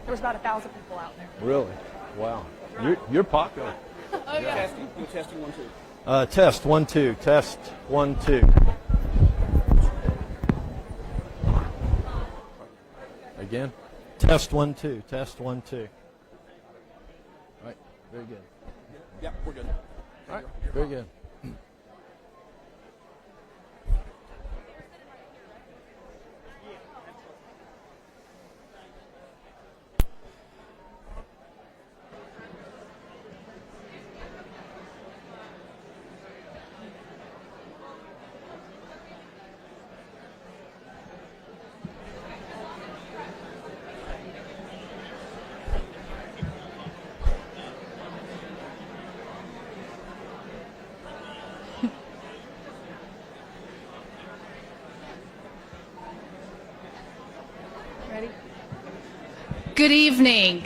There was about 1,000 people out there. Really? Wow. You're popular. Oh, yeah. Testing 1 2. Test 1 2. Test 1 2. Again. Test 1 2. Test 1 2. All right. Very good. Yeah, we're good. All right. Very good. Ready? Good evening.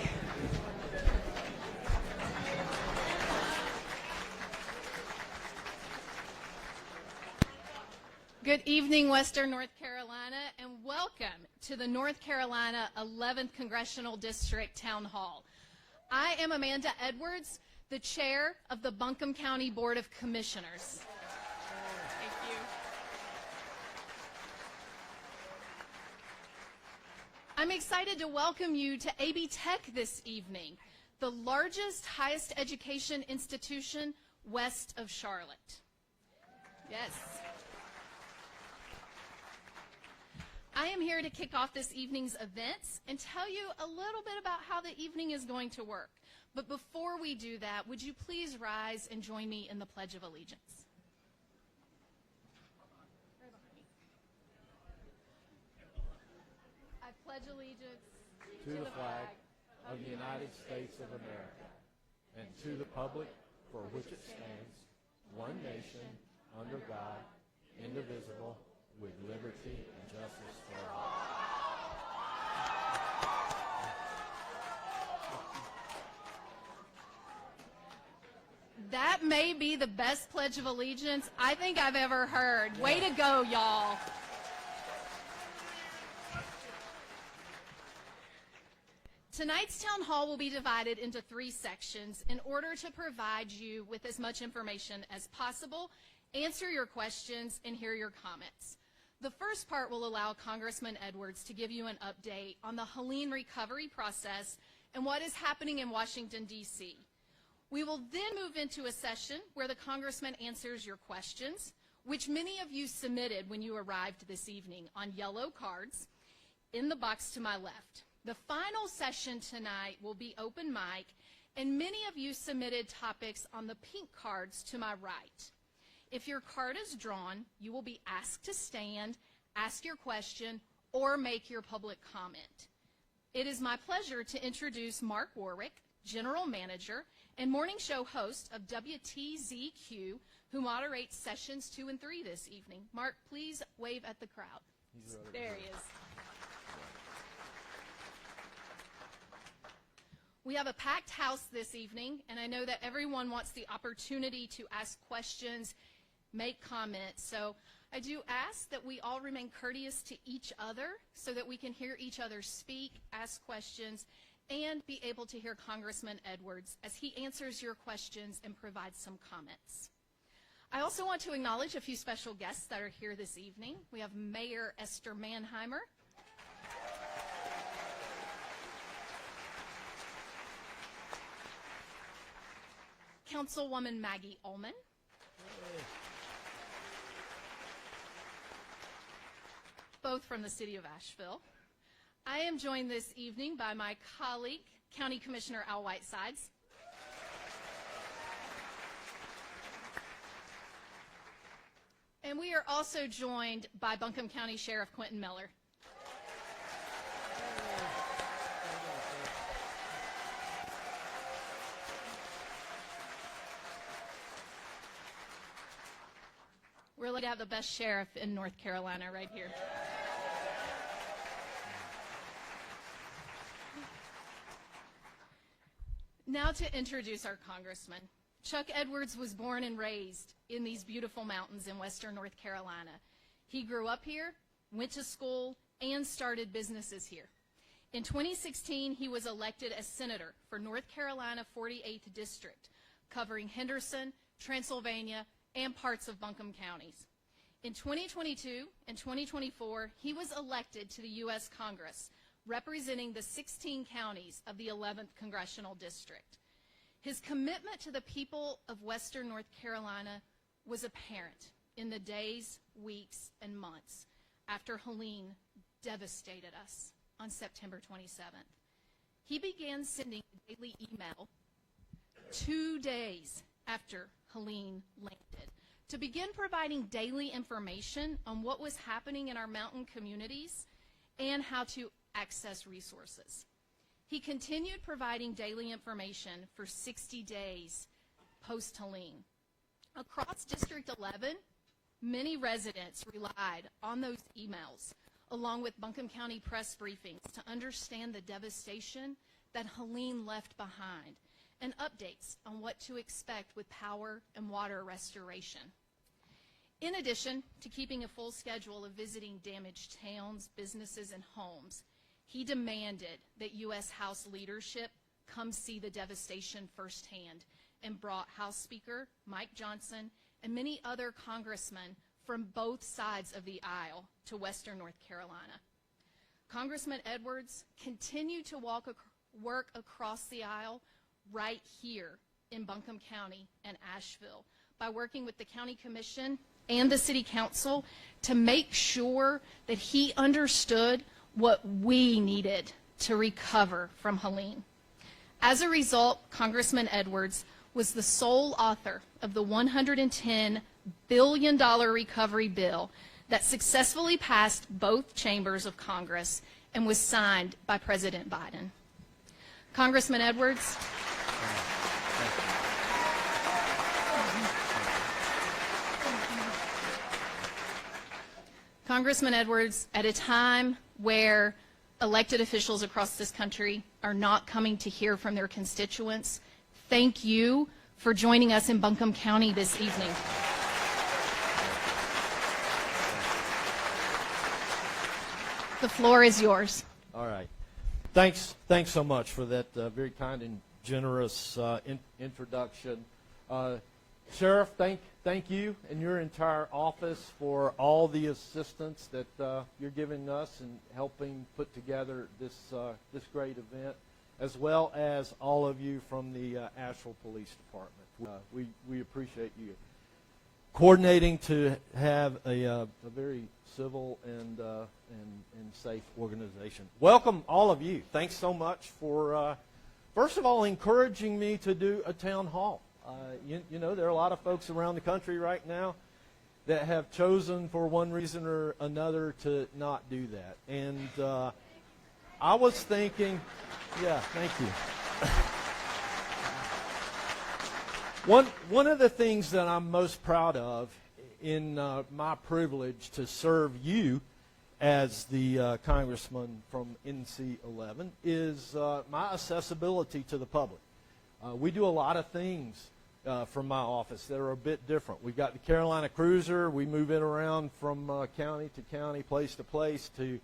Good evening, Western North Carolina, and welcome to the North Carolina 11th Congressional District Town Hall. I am Amanda Edwards, the chair of the Buncombe County Board of Commissioners. Thank you. I'm excited to welcome you to AB Tech this evening, the largest, highest education institution west of Charlotte. Yes. I am here to kick off this evening's events and tell you a little bit about how the evening is going to work. But before we do that, would you please rise and join me in the Pledge of Allegiance? I pledge allegiance To the flag of the United States of America and to the public for which it stands, one nation, under God, indivisible, with liberty and justice for all. That may be the best Pledge of Allegiance I think I've ever heard. Way to go, y'all. Tonight's town hall will be divided into 3 sections in order to provide you with as much information as possible, answer your questions, and hear your comments. The first part will allow Congressman Edwards to give you an update on the Helene recovery process and what is happening in Washington, D.C. We will then move into a session where the Congressman answers your questions, which many of you submitted when you arrived this evening on yellow cards in the box to my left. The final session tonight will be open mic, and many of you submitted topics on the pink cards to my right. If your card is drawn, you will be asked to stand, ask your question, or make your public comment. It is my pleasure to introduce Mark Warwick, General Manager and morning show host of WTZQ, who moderates sessions 2 and 3 this evening. Mark, please wave at the crowd. There he is. We have a packed house this evening, and I know that everyone wants the opportunity to ask questions, make comments. So I do ask that we all remain courteous to each other so that we can hear each other speak, ask questions, and be able to hear Congressman Edwards as he answers your questions and provides some comments. I also want to acknowledge a few special guests that are here this evening. We have Mayor Esther Manheimer, Councilwoman Maggie Ullman, both from the city of Asheville. I am joined this evening by my colleague, County Commissioner Al Whitesides, and we are also joined by Buncombe County Sheriff Quentin Miller. We're lucky to have the best sheriff in North Carolina right here. Now to introduce our Congressman. Chuck Edwards was born and raised in these beautiful mountains in western North Carolina. He grew up here, went to school, and started businesses here. In 2016, he was elected as senator for North Carolina 48th District, covering Henderson, Transylvania, and parts of Buncombe counties. In 2022 and 2024, he was elected to the U.S. Congress, representing the 16 counties of the 11th Congressional District. His commitment to the people of Western North Carolina was apparent in the days, weeks, and months after Helene devastated us on September 27th. He began sending a daily email 2 days after Helene landed to begin providing daily information on what was happening in our mountain communities and how to access resources. He continued providing daily information for 60 days post-Helene. Across District 11, many residents relied on those emails, along with Buncombe County press briefings, to understand the devastation that Helene left behind and updates on what to expect with power and water restoration. In addition to keeping a full schedule of visiting damaged towns, businesses, and homes, he demanded that U.S. House leadership come see the devastation firsthand and brought House Speaker Mike Johnson and many other congressmen from both sides of the aisle to Western North Carolina. Congressman Edwards continued to work across the aisle right here in Buncombe County and Asheville by working with the County Commission and the City Council to make sure that he understood what we needed to recover from Helene. As a result, Congressman Edwards was the sole author of the $110 billion recovery bill that successfully passed both chambers of Congress and was signed by President Biden. Congressman Edwards. Congressman Edwards, at a time where elected officials across this country are not coming to hear from their constituents, thank you for joining us in Buncombe County this evening. The floor is yours. All right. Thanks so much for that very kind and generous introduction. Sheriff, thank you and your entire office for all the assistance that you're giving us in helping put together this great event, as well as all of you from the Asheville Police Department. We appreciate you coordinating to have a very civil and safe organization. Welcome, all of you. Thanks so much for, first of all, encouraging me to do a town hall. You know, there are a lot of folks around the country right now that have chosen for one reason or another to not do that. And I was thinking, yeah, thank you. One of the things that I'm most proud of in my privilege to serve you as the congressman from NC 11 is my accessibility to the public. We do a lot of things from my office that are a bit different. We've got the Carolina Cruiser. We move it around from county to county, place to place to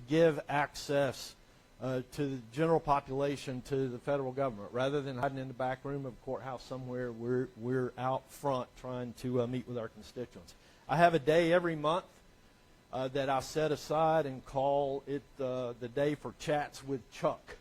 give access to the general population to the federal government. Rather than hiding in the back room of a courthouse somewhere, we're out front trying to meet with our constituents. I have a day every month that I set aside and call it the day for Chats with Chuck,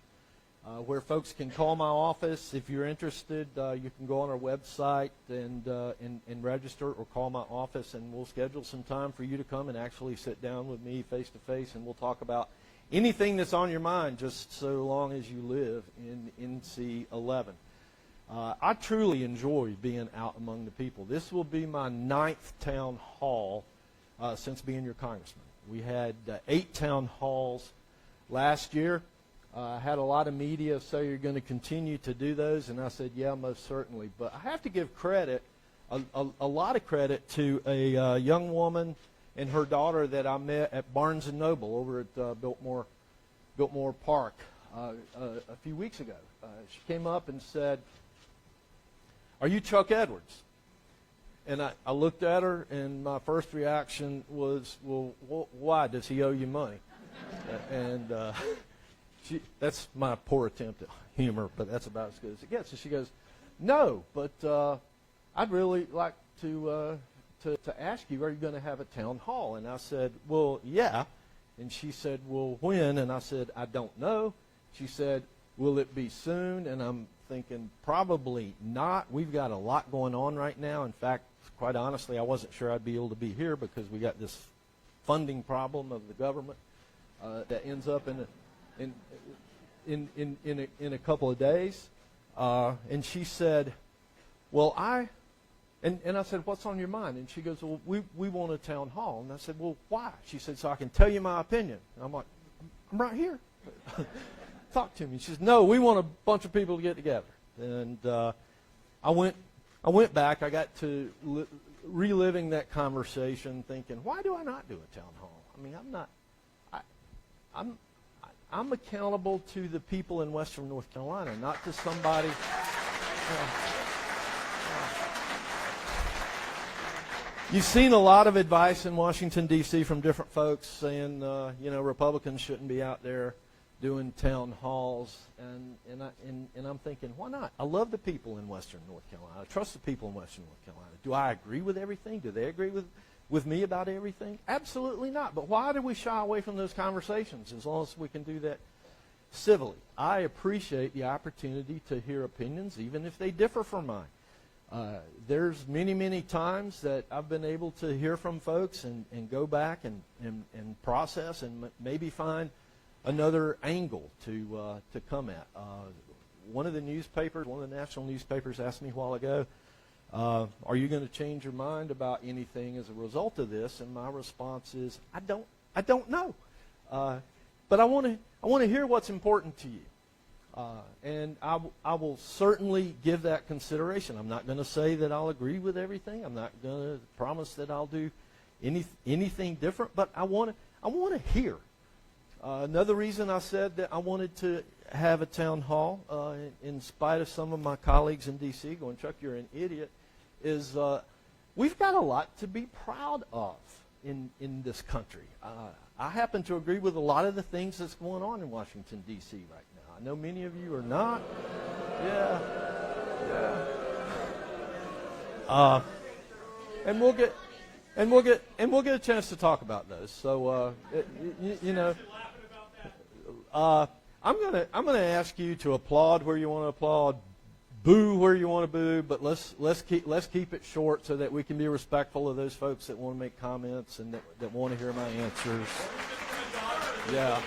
where folks can call my office. If you're interested, you can go on our website and register, or call my office, and we'll schedule some time for you to come and actually sit down with me face to face, and we'll talk about anything that's on your mind, just so long as you live in NC 11. I truly enjoy being out among the people. This will be my 9th town hall since being your congressman. We had 8 town halls last year. I had a lot of media say you're going to continue to do those, and I said, yeah, most certainly. But I have to give credit, a lot of credit, to a young woman and her daughter that I met at Barnes & Noble over at Biltmore Park a few weeks ago. She came up and said, "Are you Chuck Edwards?" And I looked at her, and my first reaction was, well, why? Does he owe you money? And that's my poor attempt at humor, but that's about as good as it gets. And she goes, no, but I'd really like to ask you, are you going to have a town hall? And I said, well, yeah. And she said, well, when? And I said, I don't know. She said, will it be soon? And I'm thinking, probably not. We've got a lot going on right now. In fact, quite honestly, I wasn't sure I'd be able to be here because we got this funding problem of the government that ends up in a couple of days. And she said, well, and I said, what's on your mind? And she goes, well, we want a town hall. And I said, well, why? She said, so I can tell you my opinion. And I'm like, I'm right here. Talk to me. She says, no, we want a bunch of people to get together. And I went back. I got to reliving that conversation, thinking, why do I not do a town hall? I mean, I'm accountable to the people in Western North Carolina, not to somebody. You've seen a lot of advice in Washington, D.C. from different folks saying, Republicans shouldn't be out there doing town halls. And I'm thinking, why not? I love the people in Western North Carolina. I trust the people in Western North Carolina. Do I agree with everything? Do they agree with me about everything? Absolutely not. But why do we shy away from those conversations as long as we can do that civilly? I appreciate the opportunity to hear opinions, even if they differ from mine. There's many, many times that I've been able to hear from folks and go back and process and maybe find another angle to come at. One of the national newspapers asked me a while ago, are you going to change your mind about anything as a result of this? And my response is, I don't know. But I want to hear what's important to you. And I will certainly give that consideration. I'm not going to say that I'll agree with everything. I'm not going to promise that I'll do anything different. But I want to hear. Another reason I said that I wanted to have a town hall, in spite of some of my colleagues in D.C. going, Chuck, you're an idiot, is we've got a lot to be proud of in this country. I happen to agree with a lot of the things that's going on in Washington, D.C. right now. I know many of you are not. Yeah. And we'll get a chance to talk about those. So I'm gonna ask you to applaud where you want to applaud, boo where you want to boo, but let's keep it short so that we can be respectful of those folks that want to make comments and that want to hear my answers. Yeah.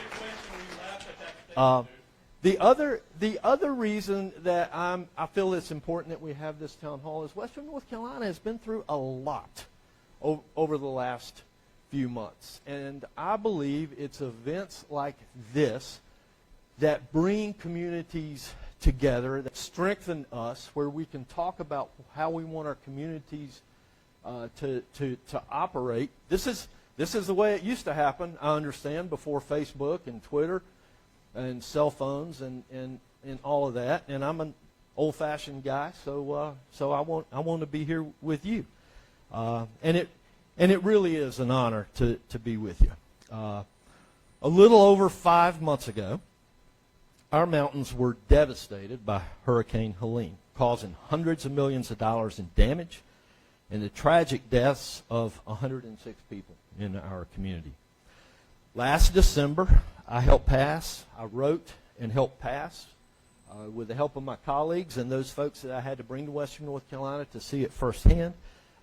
The other reason that I feel it's important that we have this town hall is Western North Carolina has been through a lot over the last few months. And I believe it's events like this that bring communities together, that strengthen us, where we can talk about how we want our communities to operate. This is the way it used to happen, I understand, before Facebook and Twitter and cell phones and all of that. And I'm an old-fashioned guy, so I want to be here with you. And it really is an honor to be with you. A little over 5 months ago, our mountains were devastated by Hurricane Helene, causing hundreds of millions of dollars in damage and the tragic deaths of 106 people in our community. Last December, I wrote and helped pass, with the help of my colleagues and those folks that I had to bring to Western North Carolina to see it firsthand,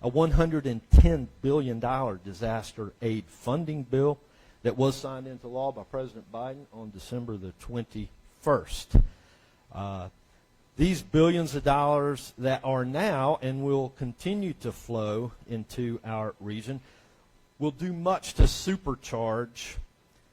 a $110 billion disaster aid funding bill that was signed into law by President Biden on December the 21st. These billions of dollars that are now and will continue to flow into our region will do much to supercharge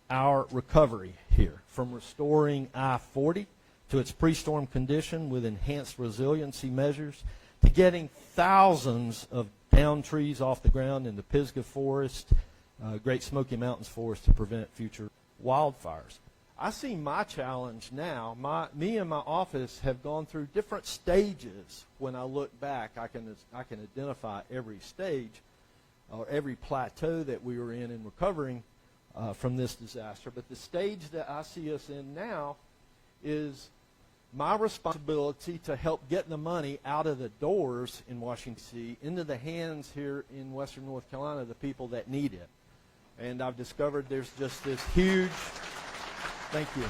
our recovery here, from restoring I-40 to its pre-storm condition with enhanced resiliency measures, to getting thousands of downed trees off the ground in the Pisgah Forest, Great Smoky Mountains Forest, to prevent future wildfires. I see my challenge now. Me and my office have gone through different stages. When I look back, I can identify every stage or every plateau that we were in recovering from this disaster. But the stage that I see us in now is my responsibility to help get the money out of the doors in Washington, D.C. into the hands here in Western North Carolina of the people that need it. And I've discovered there's just this huge, thank you,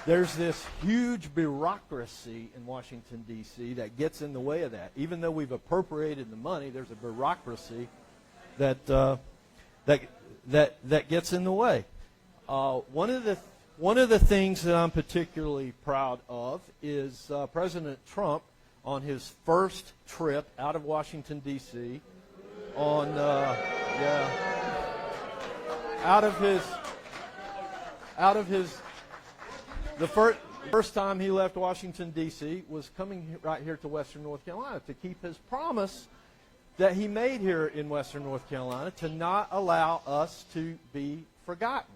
there's this huge bureaucracy in Washington, D.C. that gets in the way of that. Even though we've appropriated the money, there's a bureaucracy that gets in the way. One of the things that I'm particularly proud of is President Trump on his first trip out of Washington, D.C. The first time he left Washington, D.C. was coming right here to Western North Carolina to keep his promise that he made here in Western North Carolina to not allow us to be forgotten.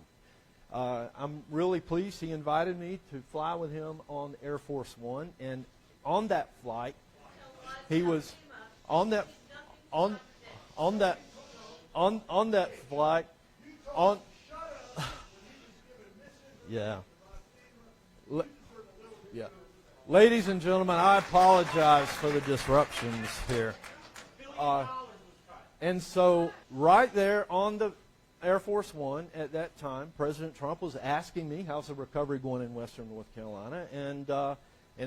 I'm really pleased he invited me to fly with him on Air Force One, and on that flight, he was on that flight. Yeah. Ladies and gentlemen, I apologize for the disruptions here. And so right there on the Air Force One at that time, President Trump was asking me, how's the recovery going in Western North Carolina? And I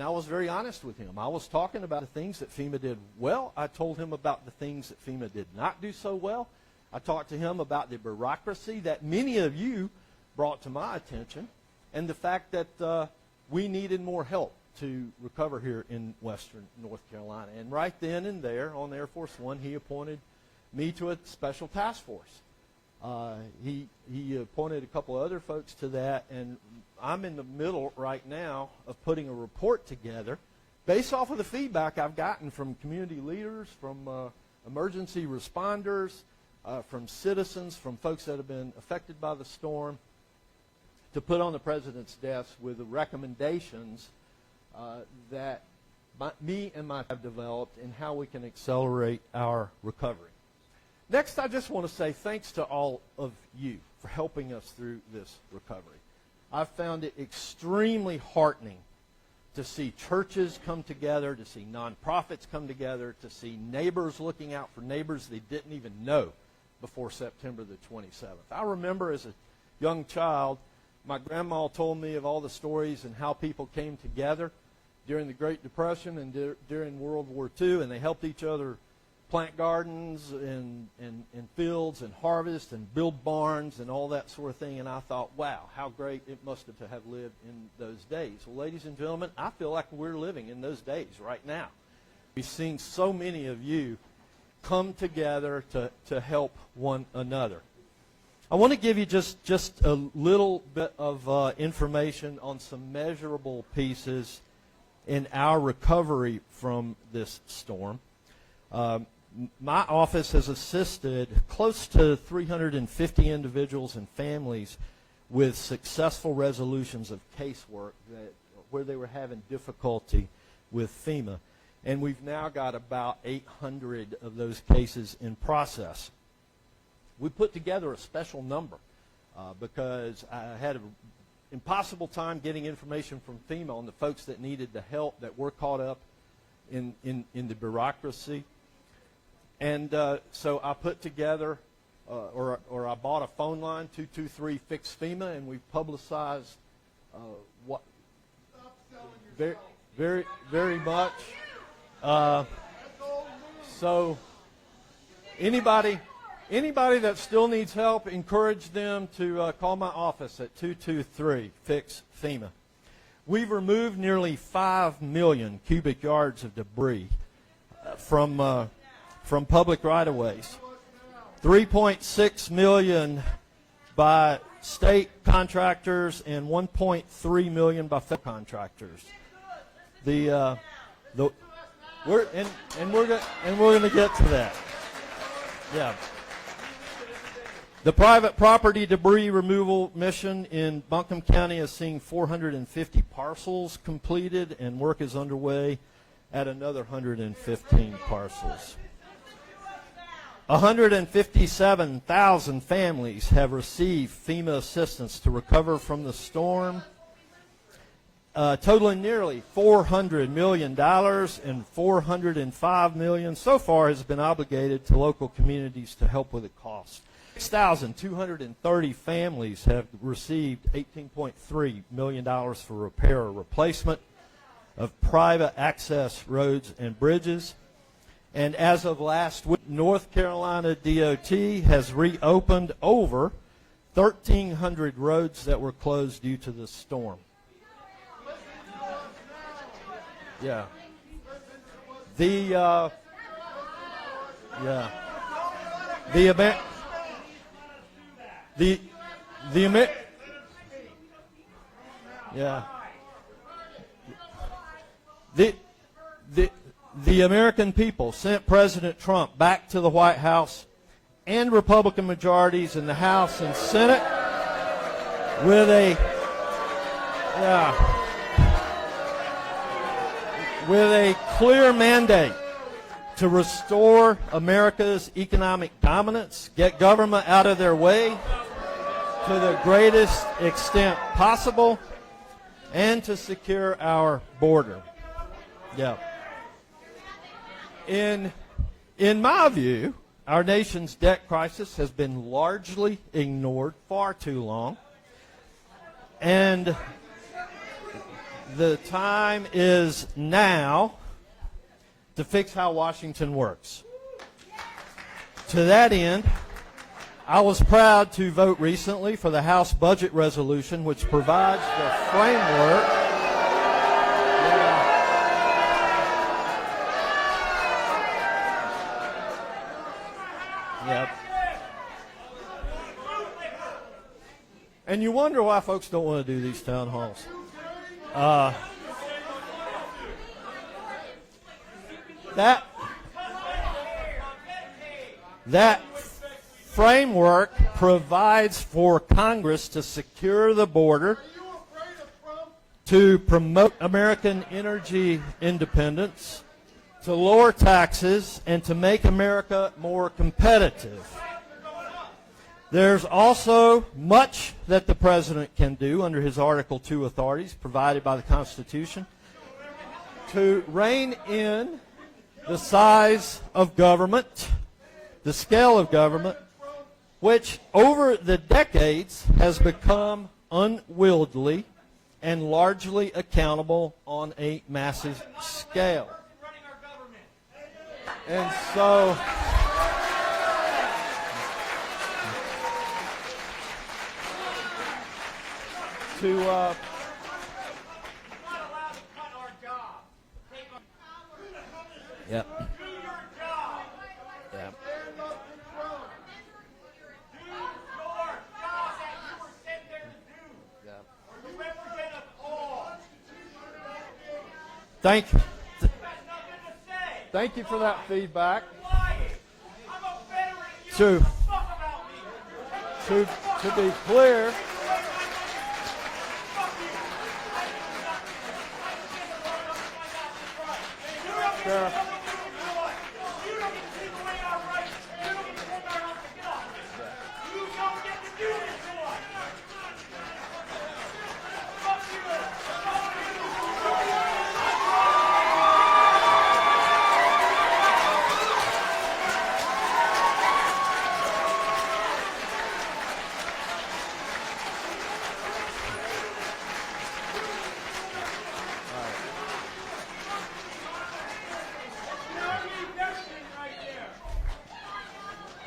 was very honest with him. I was talking about the things that FEMA did well. I told him about the things that FEMA did not do so well. I talked to him about the bureaucracy that many of you brought to my attention, and the fact that we needed more help to recover here in Western North Carolina. And right then and there on Air Force One, he appointed me to a special task force. He appointed a couple other folks to that, and I'm in the middle right now of putting a report together based off of the feedback I've gotten from community leaders, from emergency responders, from citizens, from folks that have been affected by the storm, to put on the President's desk with the recommendations that me and my have developed in how we can accelerate our recovery. Next, I just want to say thanks to all of you for helping us through this recovery. I've found it extremely heartening to see churches come together, to see nonprofits come together, to see neighbors looking out for neighbors they didn't even know before September the 27th. I remember as a young child, my grandma told me of all the stories and how people came together during the Great Depression and during World War II, and they helped each other plant gardens and fields and harvest and build barns and all that sort of thing. And I thought, wow, how great it must have lived in those days. Well, ladies and gentlemen, I feel like we're living in those days right now. We've seen so many of you come together to help one another. I want to give you just a little bit of information on some measurable pieces in our recovery from this storm. My office has assisted close to 350 individuals and families with successful resolutions of casework where they were having difficulty with FEMA. And we've now got about 800 of those cases in process. We put together a special number because I had an impossible time getting information from FEMA on the folks that needed the help, that were caught up in the bureaucracy. And so I put together, or I bought a phone line, 223 Fix FEMA, and we've publicized what very much. So anybody that still needs help, encourage them to call my office at 223 Fix FEMA. We've removed nearly 5 million cubic yards of debris from public right-of-ways, 3.6 million by state contractors and 1.3 million by federal contractors. We're going to get to that. Yeah. The private property debris removal mission in Buncombe County has seen 450 parcels completed, and work is underway at another 115 parcels. 157,000 families have received FEMA assistance to recover from the storm, totaling nearly $400 million, and $405 million so far has been obligated to local communities to help with the cost. 6,230 families have received $18.3 million for repair or replacement of private access roads and bridges. And as of last week, North Carolina DOT has reopened over 1,300 roads that were closed due to the storm. Yeah. The American people sent President Trump back to the White House and Republican majorities in the House and Senate with a clear mandate to restore America's economic dominance, get government out of their way to the greatest extent possible, and to secure our border. Yeah. In my view, our nation's debt crisis has been largely ignored far too long, and the time is now to fix how Washington works. To that end, I was proud to vote recently for the House budget resolution, which provides the framework. Yep. And you wonder why folks don't want to do these town halls. That framework provides for Congress to secure the border, to promote American energy independence, to lower taxes, and to make America more competitive. There's also much that the President can do under his Article II authorities provided by the Constitution to rein in the size of government, the scale of government, which over the decades has become unwieldy and largely accountable on a massive scale. And so Yep. Yep. Thank you. Thank you for that feedback. To be clear, Sheriff,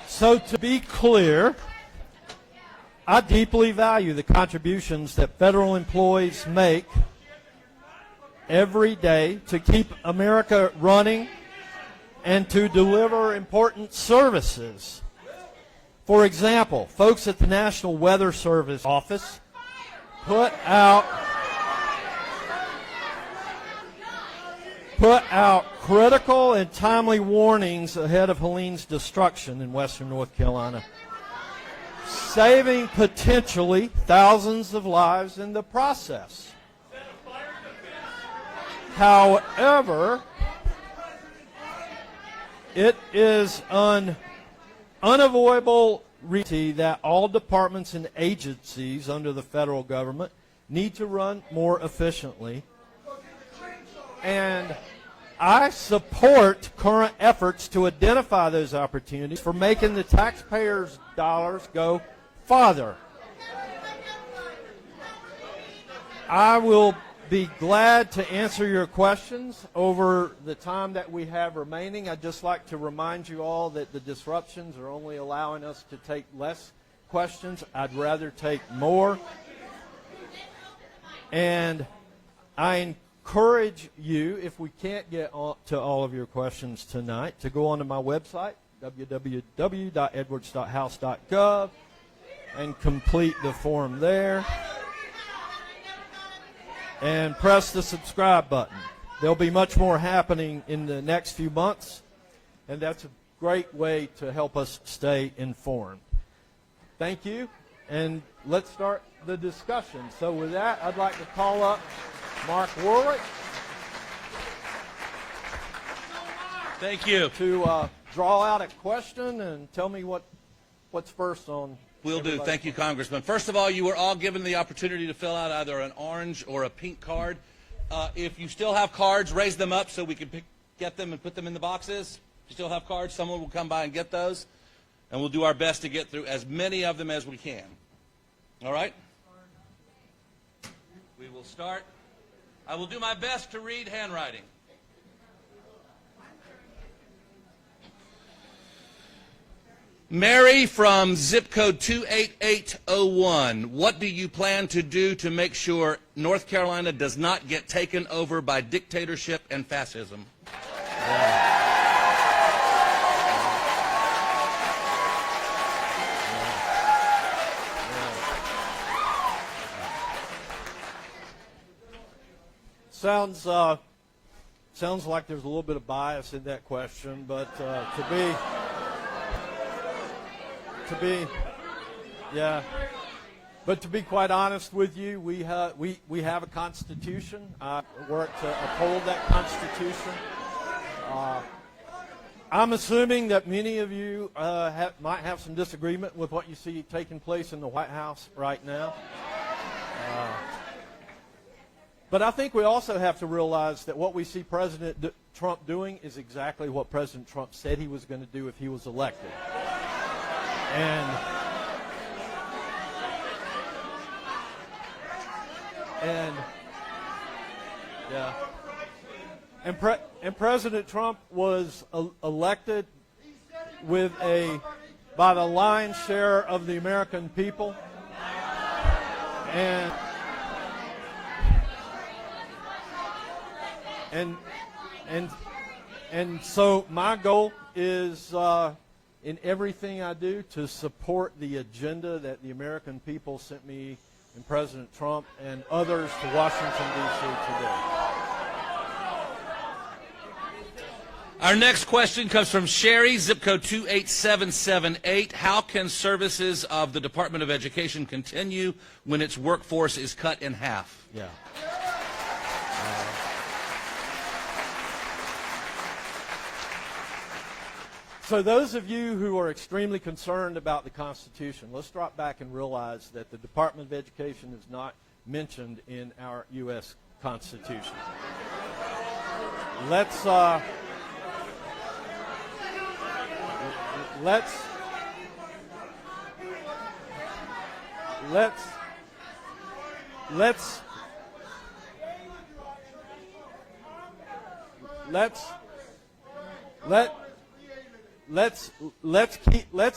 so to be clear, I deeply value the contributions that federal employees make every day to keep America running and to deliver important services. For example, folks at the National Weather Service office put out critical and timely warnings ahead of Helene's destruction in western North Carolina, saving potentially thousands of lives in the process. However, it is unavoidable reality that all departments and agencies under the federal government need to run more efficiently. And I support current efforts to identify those opportunities for making the taxpayers' dollars go farther. I will be glad to answer your questions over the time that we have remaining. I'd just like to remind you all that the disruptions are only allowing us to take less questions. I'd rather take more. And I encourage you, if we can't get to all of your questions tonight, to go onto my website, www.edwards.house.gov, and complete the form there. And press the subscribe button. There'll be much more happening in the next few months, and that's a great way to help us stay informed. Thank you, and let's start the discussion. So with that, I'd like to call up Mark Warwick. Thank you. To draw out a question and tell me what's first on. Will do. Thank you, Congressman. First of all, you were all given the opportunity to fill out either an orange or a pink card. If you still have cards, raise them up so we can get them and put them in the boxes. If you still have cards, someone will come by and get those, and we'll do our best to get through as many of them as we can. All right? We will start. I will do my best to read handwriting. Mary from zip code 28801, what do you plan to do to make sure North Carolina does not get taken over by dictatorship and fascism? Sounds like there's a little bit of bias in that question, but to be quite honest with you, we have a Constitution. I work to uphold that Constitution. I'm assuming that many of you might have some disagreement with what you see taking place in the White House right now. But I think we also have to realize that what we see President Trump doing is exactly what President Trump said he was going to do if he was elected. And President Trump was elected by the lion's share of the American people, and so my goal is in everything I do to support the agenda that the American people sent me and President Trump and others to Washington, D.C. today. Our next question comes from Sherry, zip code 28778. How can services of the Department of Education continue when its workforce is cut in half? Yeah. So those of you who are extremely concerned about the Constitution, let's drop back and realize that the Department of Education is not mentioned in our U.S. Constitution. Let's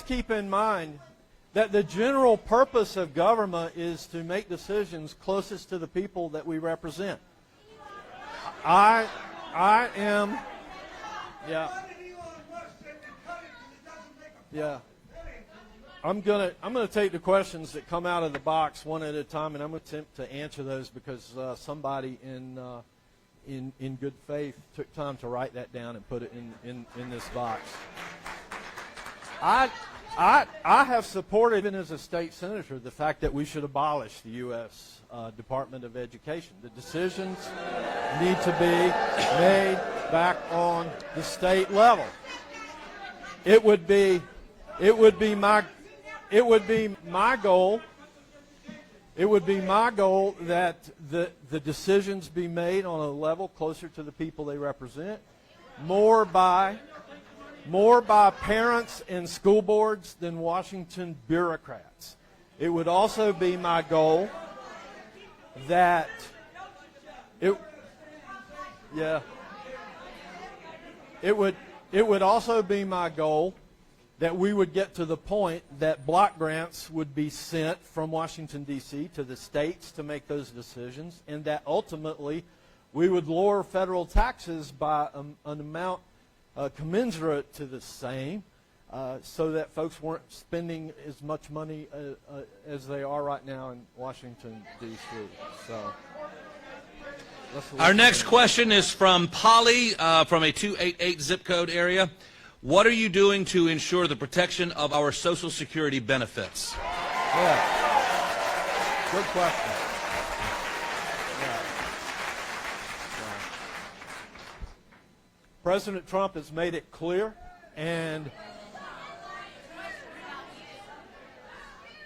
keep in mind that the general purpose of government is to make decisions closest to the people that we represent. I am, yeah. I'm gonna take the questions that come out of the box one at a time, and I'm going to attempt to answer those because somebody in good faith took time to write that down and put it in this box. I have supported, even as a state senator, the fact that we should abolish the U.S. Department of Education. The decisions need to be made back on the state level. It would be It would be my goal. It would be my goal that the decisions be made on a level closer to the people they represent, more by parents and school boards than Washington bureaucrats. It would also be my goal that it would also be my goal that we would get to the point that block grants would be sent from Washington, D.C. to the states to make those decisions, and that ultimately we would lower federal taxes by an amount commensurate to the same, so that folks weren't spending as much money as they are right now in Washington, D.C. So, our next question is from Polly from a 288 zip code area. What are you doing to ensure the protection of our Social Security benefits? Yeah. Good question. Yeah. President Trump has made it clear, and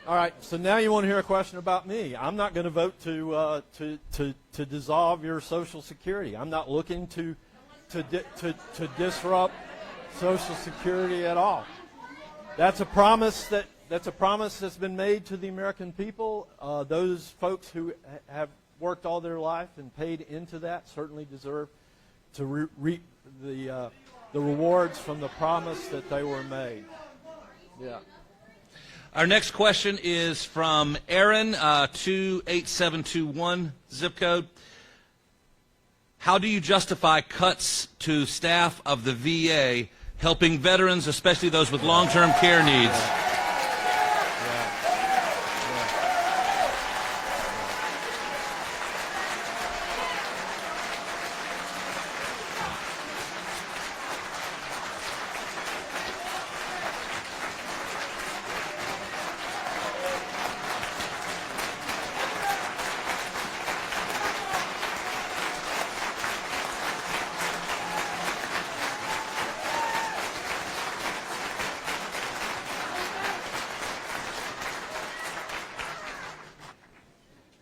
all right. So now you want to hear a question about me? I'm not going to vote to dissolve your Social Security. I'm not looking to disrupt Social Security at all. That's a promise that's been made to the American people. Those folks who have worked all their life and paid into that certainly deserve to reap the rewards from the promise that they were made. Yeah. Our next question is from Aaron, 28721 zip code. How do you justify cuts to staff of the VA helping veterans, especially those with long-term care needs?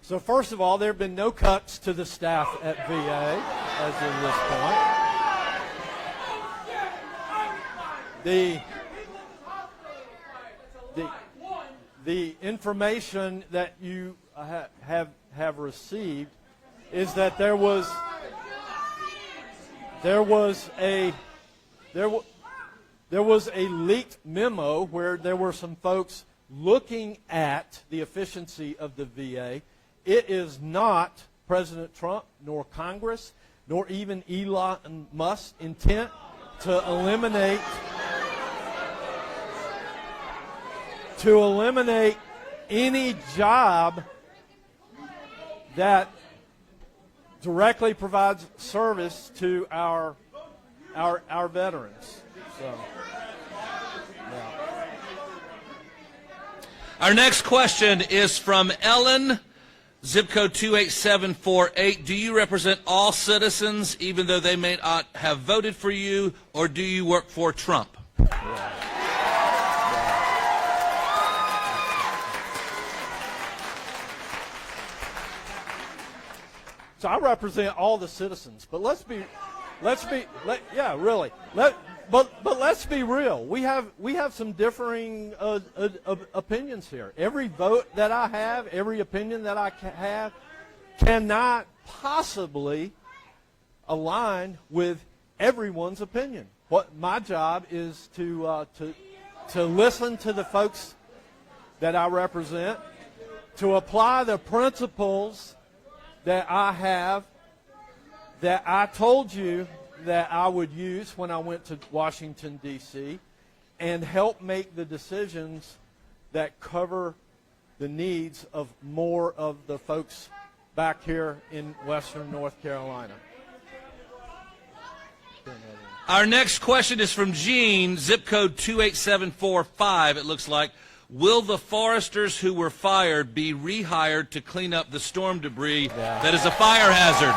So first of all, there have been no cuts to the staff at VA as of this point. The information that you have received is that there was a leaked memo where there were some folks looking at the efficiency of the VA. It is not President Trump, nor Congress, nor even Elon Musk's intent to eliminate any job that directly provides service to our veterans. So, yeah. Our next question is from Ellen, zip code 28748. Do you represent all citizens, even though they may not have voted for you, or do you work for Trump? So I represent all the citizens, but let's be real. We have some differing opinions here. Every vote that I have, every opinion that I have, cannot possibly align with everyone's opinion. What my job is to listen to the folks that I represent, to apply the principles that I have, that I told you that I would use when I went to Washington, D.C., and help make the decisions that cover the needs of more of the folks back here in western North Carolina. Our next question is from Gene, zip code 28745, it looks like. Will the foresters who were fired be rehired to clean up the storm debris that is a fire hazard?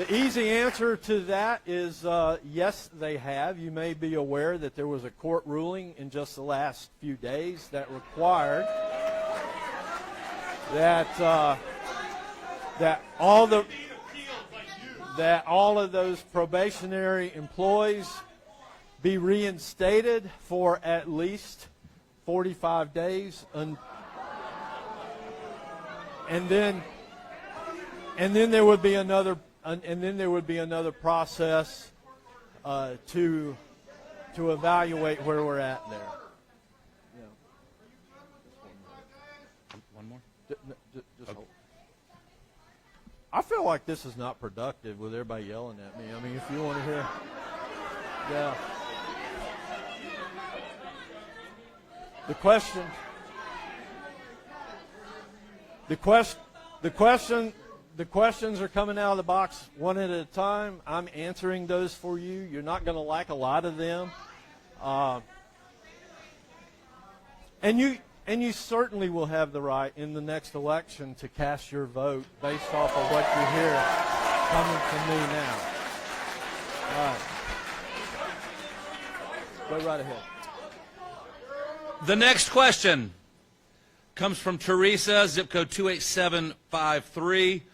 The easy answer to that is yes, they have. You may be aware that there was a court ruling in just the last few days that required that all of those probationary employees be reinstated for at least 45 days, and then there would be another. And then there would be another process to evaluate where we're at there. Yeah. One more? Just hold. I feel like this is not productive with everybody yelling at me. I mean, if you want to hear, yeah. The questions are coming out of the box one at a time. I'm answering those for you. You're not going to like a lot of them. And you certainly will have the right in the next election to cast your vote based off of what you hear coming from me now. All right. Go right ahead. The next question comes from Teresa, zip code 28753.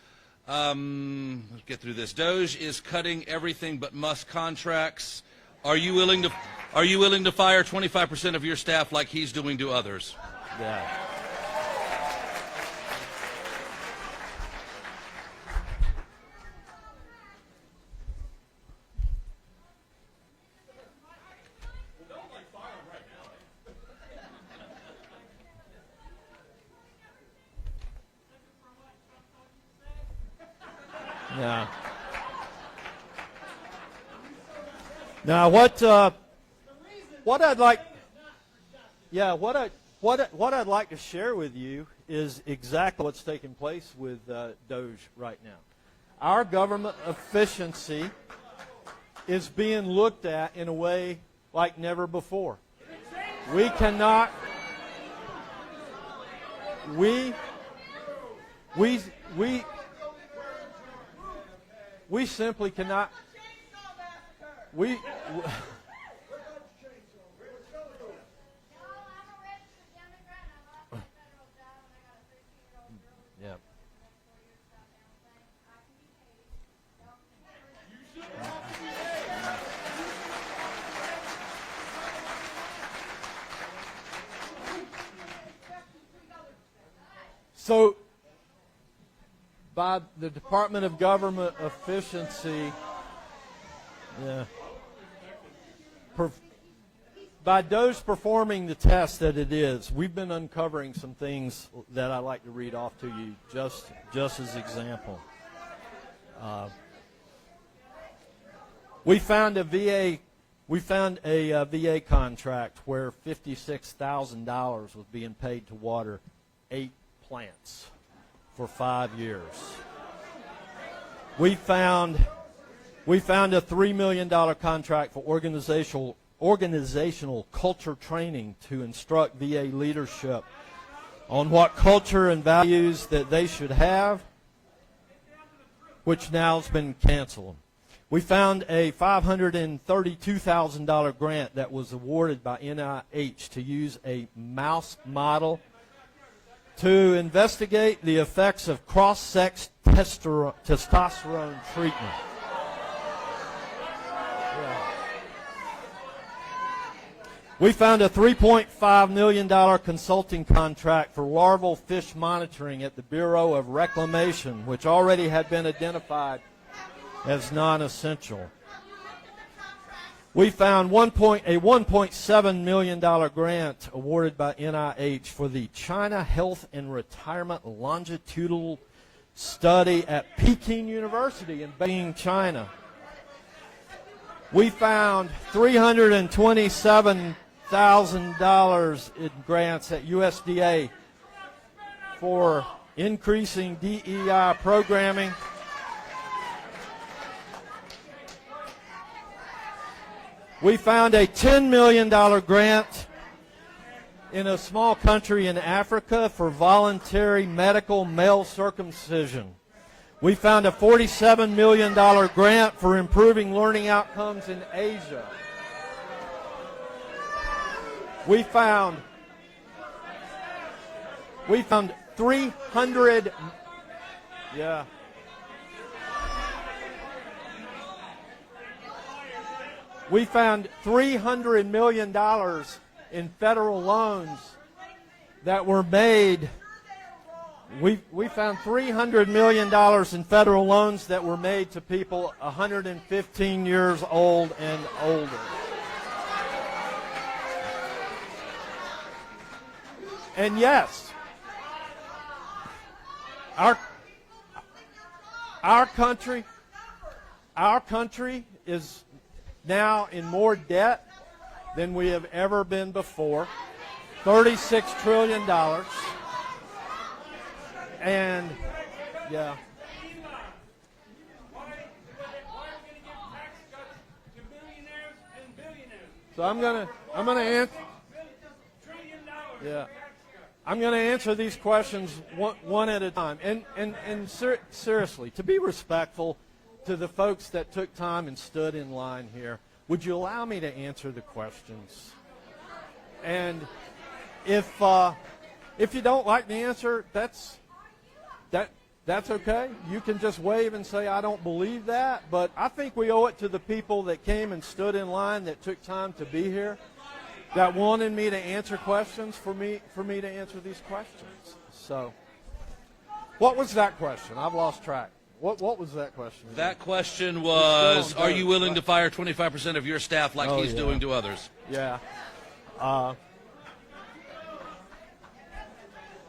Let's get through this. Doge is cutting everything but Musk contracts. Are you willing to fire 25% of your staff like he's doing to others? Yeah. Yeah. Now, what I'd like to share with you is exactly what's taking place with Doge right now. Our government efficiency is being looked at in a way like never before. We cannot. We simply cannot. Yeah. So, by the Department of Government Efficiency, by Doge performing the test that it is, we've been uncovering some things that I'd like to read off to you, just as example. We found a VA contract where $56,000 was being paid to water 8 plants for 5 years. We found a $3 million contract for organizational culture training to instruct VA leadership on what culture and values that they should have, which now has been canceled. We found a $532,000 grant that was awarded by NIH to use a mouse model to investigate the effects of cross-sex testosterone treatment. We found a $3.5 million consulting contract for larval fish monitoring at the Bureau of Reclamation, which already had been identified as non-essential. We found a $1.7 million grant awarded by NIH for the China Health and Retirement Longitudinal Study at Peking University in Beijing, China. We found $327,000 in grants at USDA for increasing DEI programming. We found a $10 million grant in a small country in Africa for voluntary medical male circumcision. We found a $47 million grant for improving learning outcomes in Asia. We found 300, yeah. We found $300 million in federal loans that were made. We found $300 million in federal loans that were made to people 115 years old and older. And yes, our country is now in more debt than we have ever been before. $36 trillion. And yeah. So I'm gonna answer. Yeah. I'm going to answer these questions one at a time. And seriously, to be respectful to the folks that took time and stood in line here, would you allow me to answer the questions? And if you don't like the answer, that's okay. You can just wave and say, I don't believe that. But I think we owe it to the people that came and stood in line, that took time to be here, that wanted me to answer questions, for me to answer these questions. So, what was that question? I've lost track. What was that question? That question was, are you willing to fire 25% of your staff like he's doing to others? Yeah. Well,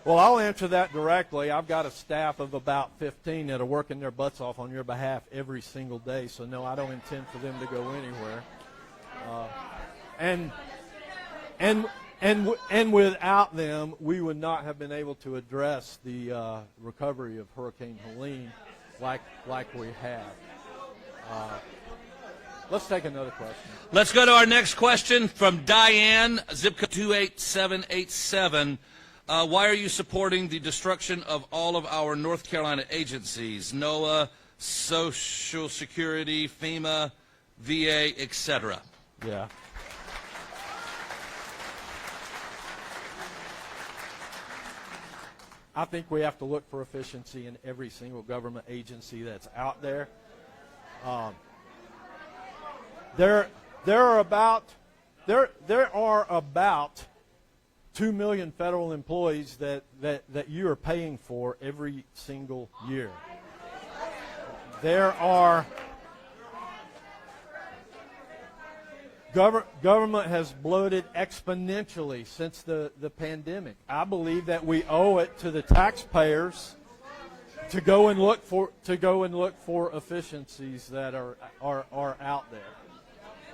I'll answer that directly. I've got a staff of about 15 that are working their butts off on your behalf every single day. So, no, I don't intend for them to go anywhere. And without them, we would not have been able to address the recovery of Hurricane Helene like we have. Let's take another question. Let's go to our next question from Diane, zip code 28787. Why are you supporting the destruction of all of our North Carolina agencies, NOAA, Social Security, FEMA, VA, etc.? Yeah. I think we have to look for efficiency in every single government agency that's out there. There are about 2 million federal employees that you are paying for every single year. There are government has bloated exponentially since the pandemic. I believe that we owe it to the taxpayers to go and look for efficiencies that are out there.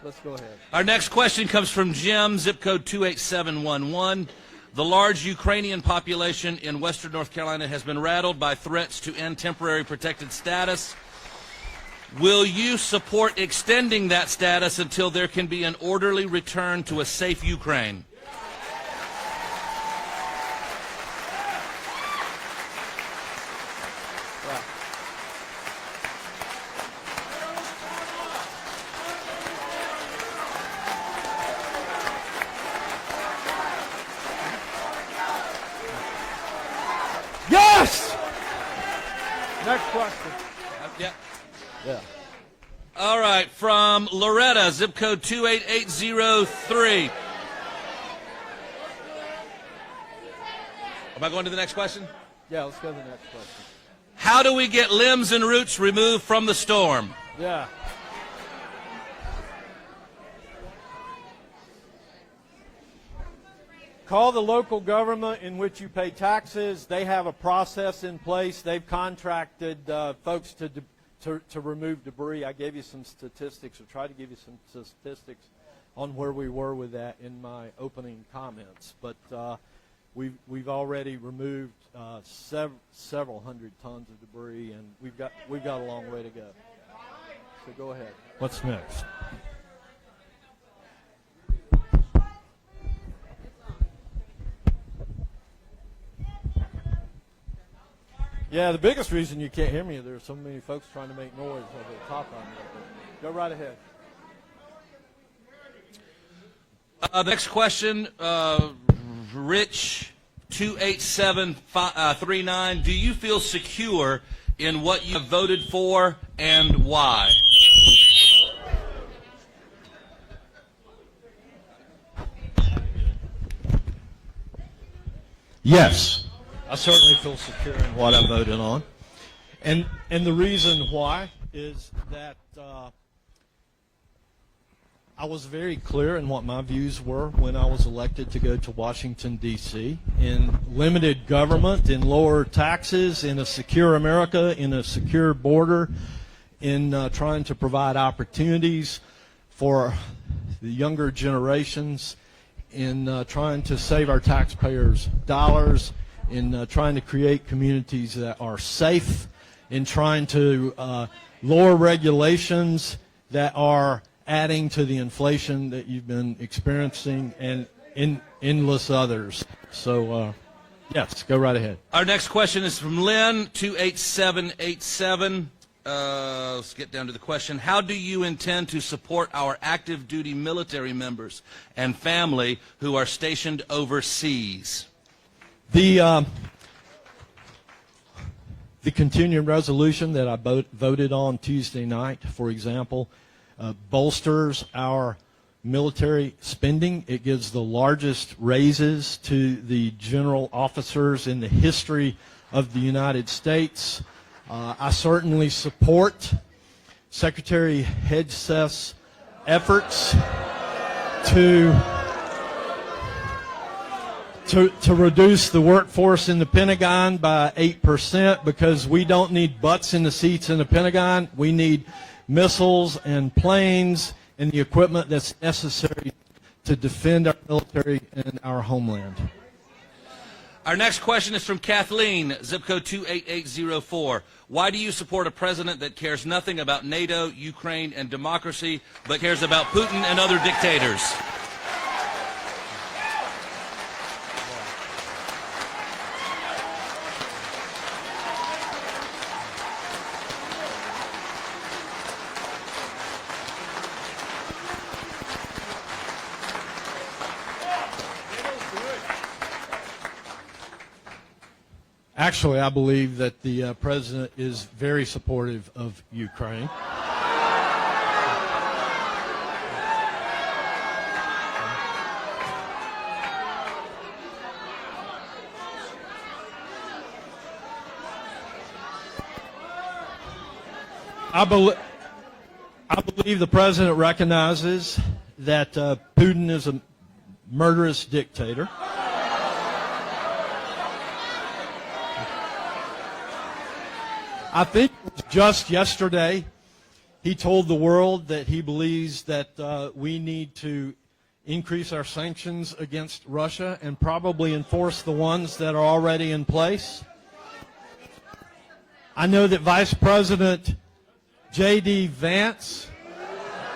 Let's go ahead. Our next question comes from Jim, zip code 28711. The large Ukrainian population in western North Carolina has been rattled by threats to end temporary protected status. Will you support extending that status until there can be an orderly return to a safe Ukraine? Yes! Next question. Yeah. Yeah. All right, from Loretta, zip code 28803. Am I going to the next question? Yeah, let's go to the next question. How do we get limbs and roots removed from the storm? Yeah. Call the local government in which you pay taxes. They have a process in place. They've contracted folks to remove debris. I gave you some statistics, or tried to give you some statistics on where we were with that in my opening comments. But we've already removed several hundred tons of debris, and we've got a long way to go. So go ahead. What's next? Yeah, the biggest reason you can't hear me is there's so many folks trying to make noise over the top on me. Go right ahead. The next question, Rich 28739. Do you feel secure in what you have voted for and why? Yes, I certainly feel secure in what I voted on. And the reason why is that I was very clear in what my views were when I was elected to go to Washington, D.C. in limited government, in lower taxes, in a secure America, in a secure border, in trying to provide opportunities for the younger generations, in trying to save our taxpayers dollars, in trying to create communities that are safe, in trying to lower regulations that are adding to the inflation that you've been experiencing, and in endless others. So, yes, go right ahead. Our next question is from Lynn 28787. Let's get down to the question. How do you intend to support our active duty military members and family who are stationed overseas? The continuing resolution that I voted on Tuesday night, for example, bolsters our military spending. It gives the largest raises to the general officers in the history of the United States. I certainly support Secretary Hegseth's efforts to reduce the workforce in the Pentagon by 8%, because we don't need butts in the seats in the Pentagon. We need missiles and planes and the equipment that's necessary to defend our military and our homeland. Our next question is from Kathleen, zip code 28804. Why do you support a president that cares nothing about NATO, Ukraine, and democracy, but cares about Putin and other dictators? Actually, I believe that the president is very supportive of Ukraine. I believe the president recognizes that Putin is a murderous dictator. I think just yesterday he told the world that he believes that we need to increase our sanctions against Russia and probably enforce the ones that are already in place. I know that Vice President J.D. Vance,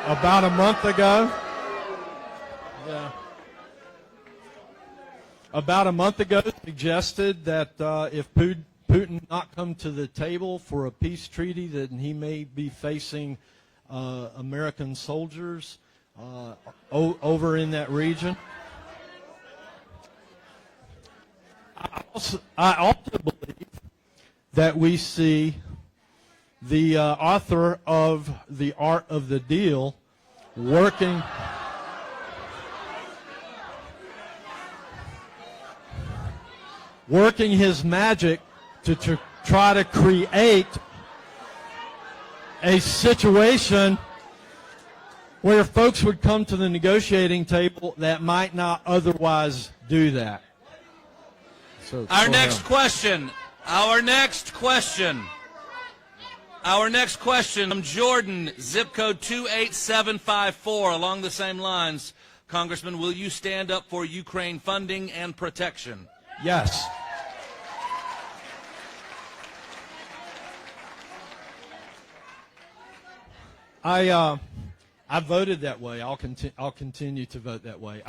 about a month ago, suggested that if Putin not come to the table for a peace treaty, that he may be facing American soldiers over in that region. I also believe that we see the author of The Art of the Deal working his magic to try to create a situation where folks would come to the negotiating table that might not otherwise do that. So, Our next question from Jordan, zip code 28754, along the same lines. Congressman, will you stand up for Ukraine funding and protection? Yes. I voted that way. I'll continue to vote that way.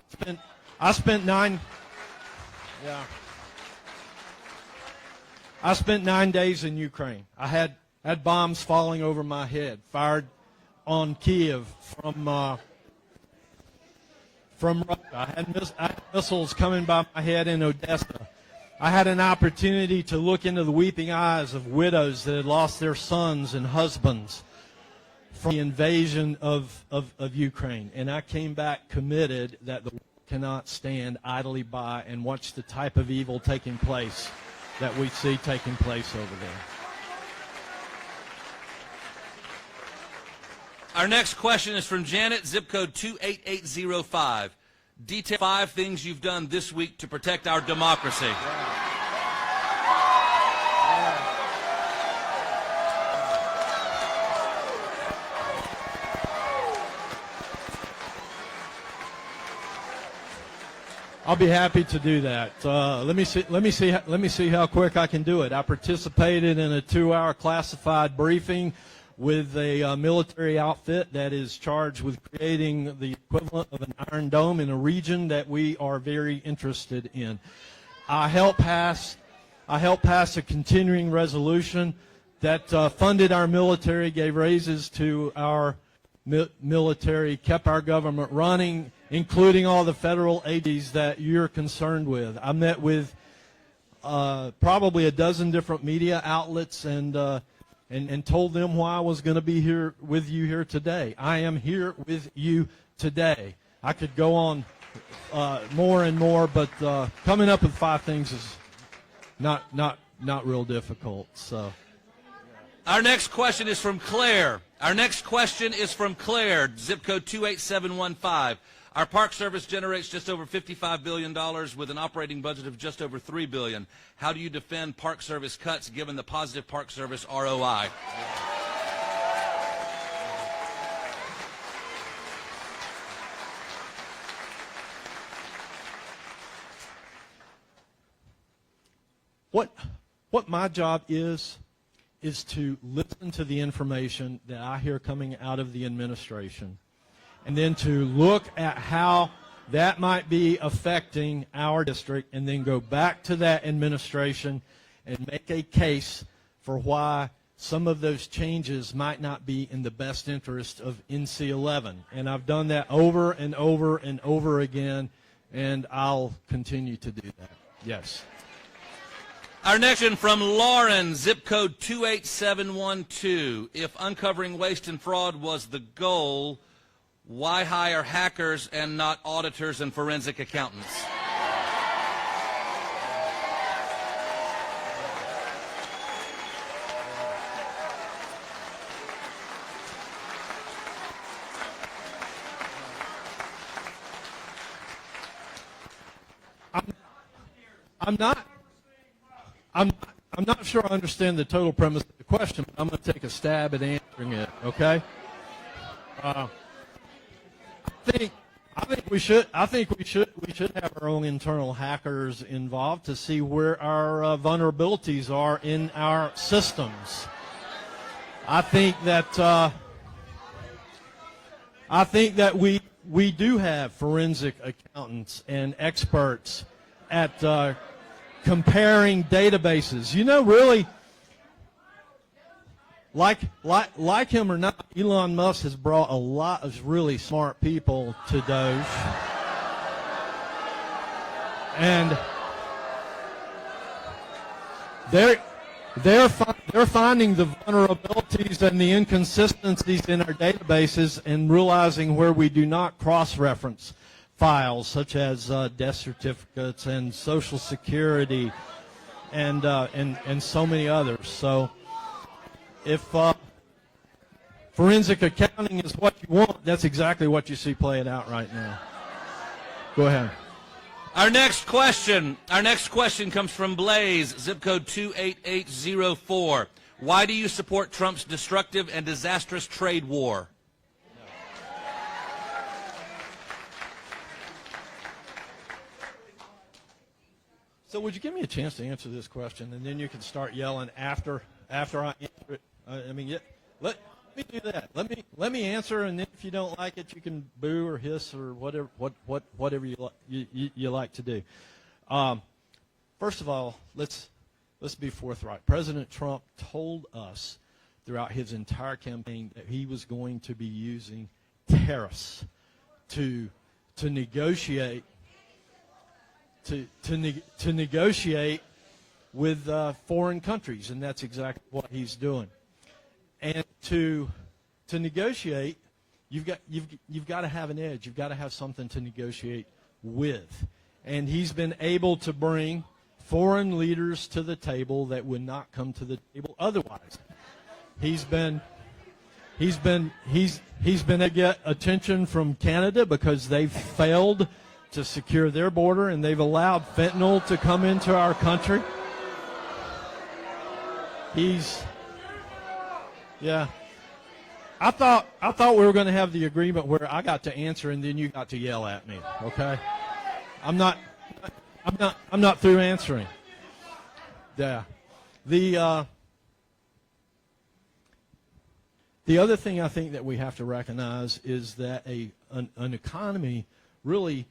I spent 9 days in Ukraine. I had bombs falling over my head, fired on Kiev from Russia. I had missiles coming by my head in Odessa. I had an opportunity to look into the weeping eyes of widows that had lost their sons and husbands from the invasion of Ukraine. And I came back committed that the world cannot stand idly by and watch the type of evil taking place that we see taking place over there. Our next question is from Janet, zip code 28805. Detail 5 things you've done this week to protect our democracy. I'll be happy to do that. Let me see how quick I can do it. I participated in a 2-hour classified briefing with a military outfit that is charged with creating the equivalent of an Iron Dome in a region that we are very interested in. I helped pass a continuing resolution that funded our military, gave raises to our military, kept our government running, including all the federal agencies that you're concerned with. I met with probably a dozen different media outlets and told them why I was going to be here with you here today. I am here with you today. I could go on more and more, but coming up with 5 things is not real difficult. So, our next question is from Claire. Zip code 28715. Our Park Service generates just over $55 billion with an operating budget of just over $3 billion. How do you defend Park Service cuts given the positive Park Service ROI? What my job is to listen to the information that I hear coming out of the administration, and then to look at how that might be affecting our district, and then go back to that administration and make a case for why some of those changes might not be in the best interest of NC-11. And I've done that over and over and over again, and I'll continue to do that. Yes. Our next one from Lauren, zip code 28712. If uncovering waste and fraud was the goal, why hire hackers and not auditors and forensic accountants? I'm not sure I understand the total premise of the question, but I'm going to take a stab at answering it. Okay. I think we should have our own internal hackers involved to see where our vulnerabilities are in our systems. I think that we do have forensic accountants and experts at comparing databases. You know, really, like him or not, Elon Musk has brought a lot of really smart people to Doge. And they're finding the vulnerabilities and the inconsistencies in our databases and realizing where we do not cross-reference files such as death certificates and Social Security and so many others. So if forensic accounting is what you want, that's exactly what you see playing out right now. Go ahead. Our next question comes from Blaze, zip code 28804. Why do you support Trump's destructive and disastrous trade war? So would you give me a chance to answer this question, and then you can start yelling after I answer it? Let me do that. Let me answer, and then if you don't like it, you can boo or hiss or whatever you like to do. First of all, let's let's be forthright. President Trump told us throughout his entire campaign that he was going to be using tariffs to negotiate to negotiate with foreign countries, and that's exactly what he's doing. And to negotiate, you've got to have an edge. You've got to have something to negotiate with. And he's been able to bring foreign leaders to the table that would not come to the table otherwise. He's been to get attention from Canada because they've failed to secure their border, and they've allowed fentanyl to come into our country. I thought we were going to have the agreement where I got to answer and then you got to yell at me. Okay, I'm not through answering. Yeah, the other thing I think that we have to recognize is that an economy really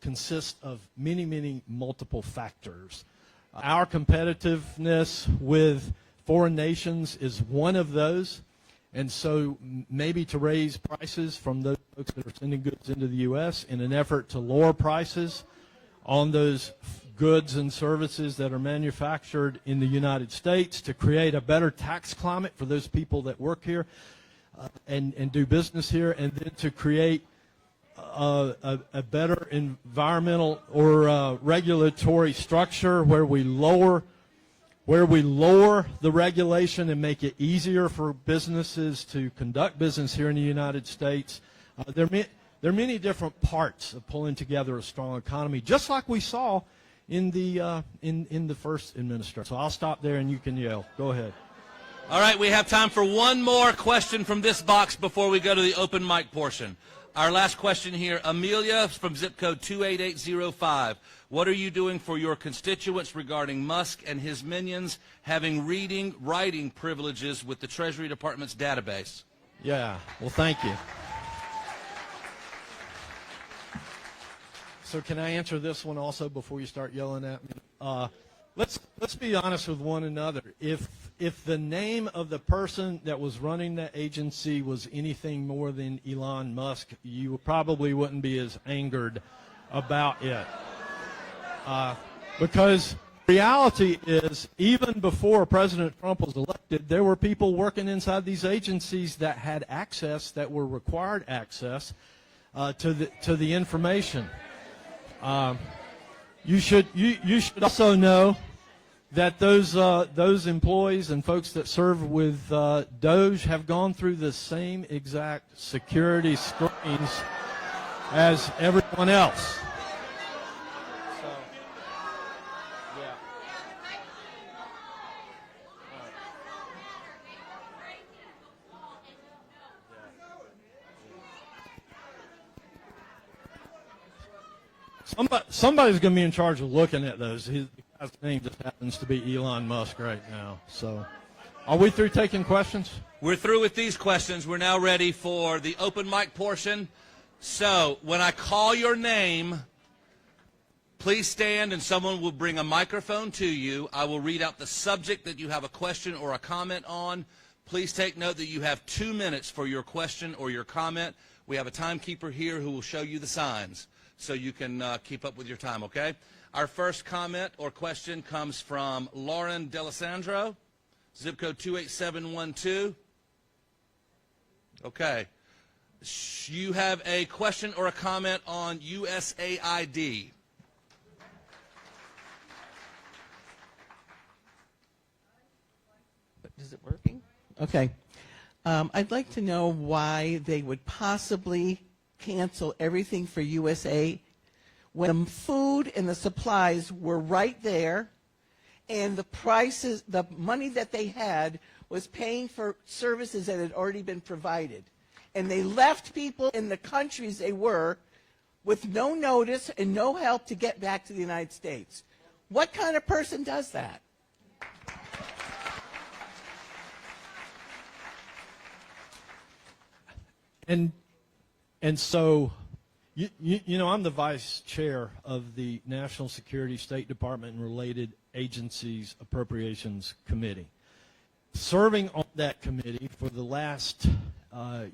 consists of many multiple factors. Our competitiveness with foreign nations is one of those, and so maybe to raise prices from those folks that are sending goods into the U.S. in an effort to lower prices on those goods and services that are manufactured in the United States, to create a better tax climate for those people that work here and do business here, and then to create a better environmental or regulatory structure where we lower the regulation and make it easier for businesses to conduct business here in the United States. There are many different parts of pulling together a strong economy, just like we saw in the first administration. So I'll stop there and you can yell. Go ahead. All right, we have time for one more question from this box before we go to the open mic portion. Our last question here, Amelia from zip code 28805. What are you doing for your constituents regarding Musk and his minions having writing privileges with the Treasury Department's database? Yeah, well, thank you. So can I answer this one also before you start yelling at me? Let's be honest with one another. If the name of the person that was running that agency was anything more than Elon Musk, you probably wouldn't be as angered about it. Because reality is, even before President Trump was elected, there were people working inside these agencies that had access, that were required access to the information. You should also know that those employees and folks that serve with Doge have gone through the same exact security screens as everyone else. So, yeah. Somebody's going to be in charge of looking at those. His name just happens to be Elon Musk right now. So, are we through taking questions? We're through with these questions. We're now ready for the open mic portion. So, when I call your name, please stand and someone will bring a microphone to you. I will read out the subject that you have a question or a comment on. Please take note that you have 2 minutes for your question or your comment. We have a timekeeper here who will show you the signs so you can keep up with your time, okay? Our first comment or question comes from Lauren Delisandro, zip code 28712. Okay. You have a question or a comment on USAID. Is it working? Okay. I'd like to know why they would possibly cancel everything for USA when the food and the supplies were right there, and the prices, the money that they had was paying for services that had already been provided. And they left people in the countries they were with no notice and no help to get back to the United States. What kind of person does that? And so You know, I'm the vice chair of the National Security, State Department, and related agencies Appropriations Committee. Serving on that committee for the last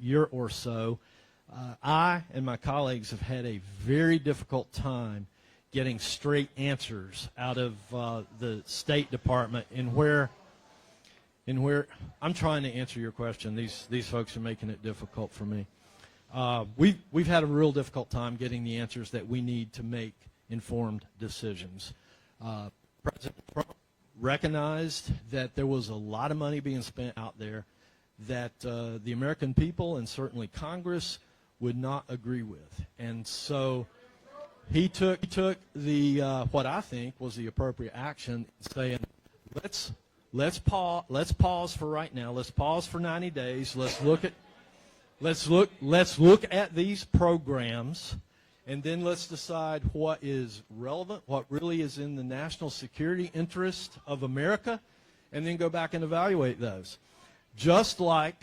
year or so, I and my colleagues have had a very difficult time getting straight answers out of the State Department in where I'm trying to answer your question. These folks are making it difficult for me. We've had a real difficult time getting the answers that we need to make informed decisions. President Trump recognized that there was a lot of money being spent out there that the American people and certainly Congress would not agree with, and so he took the what I think was the appropriate action, saying let's pause for right now. Let's pause for 90 days. Let's look at these programs, and then let's decide what is relevant, what really is in the national security interest of America, and then go back and evaluate those. Just like,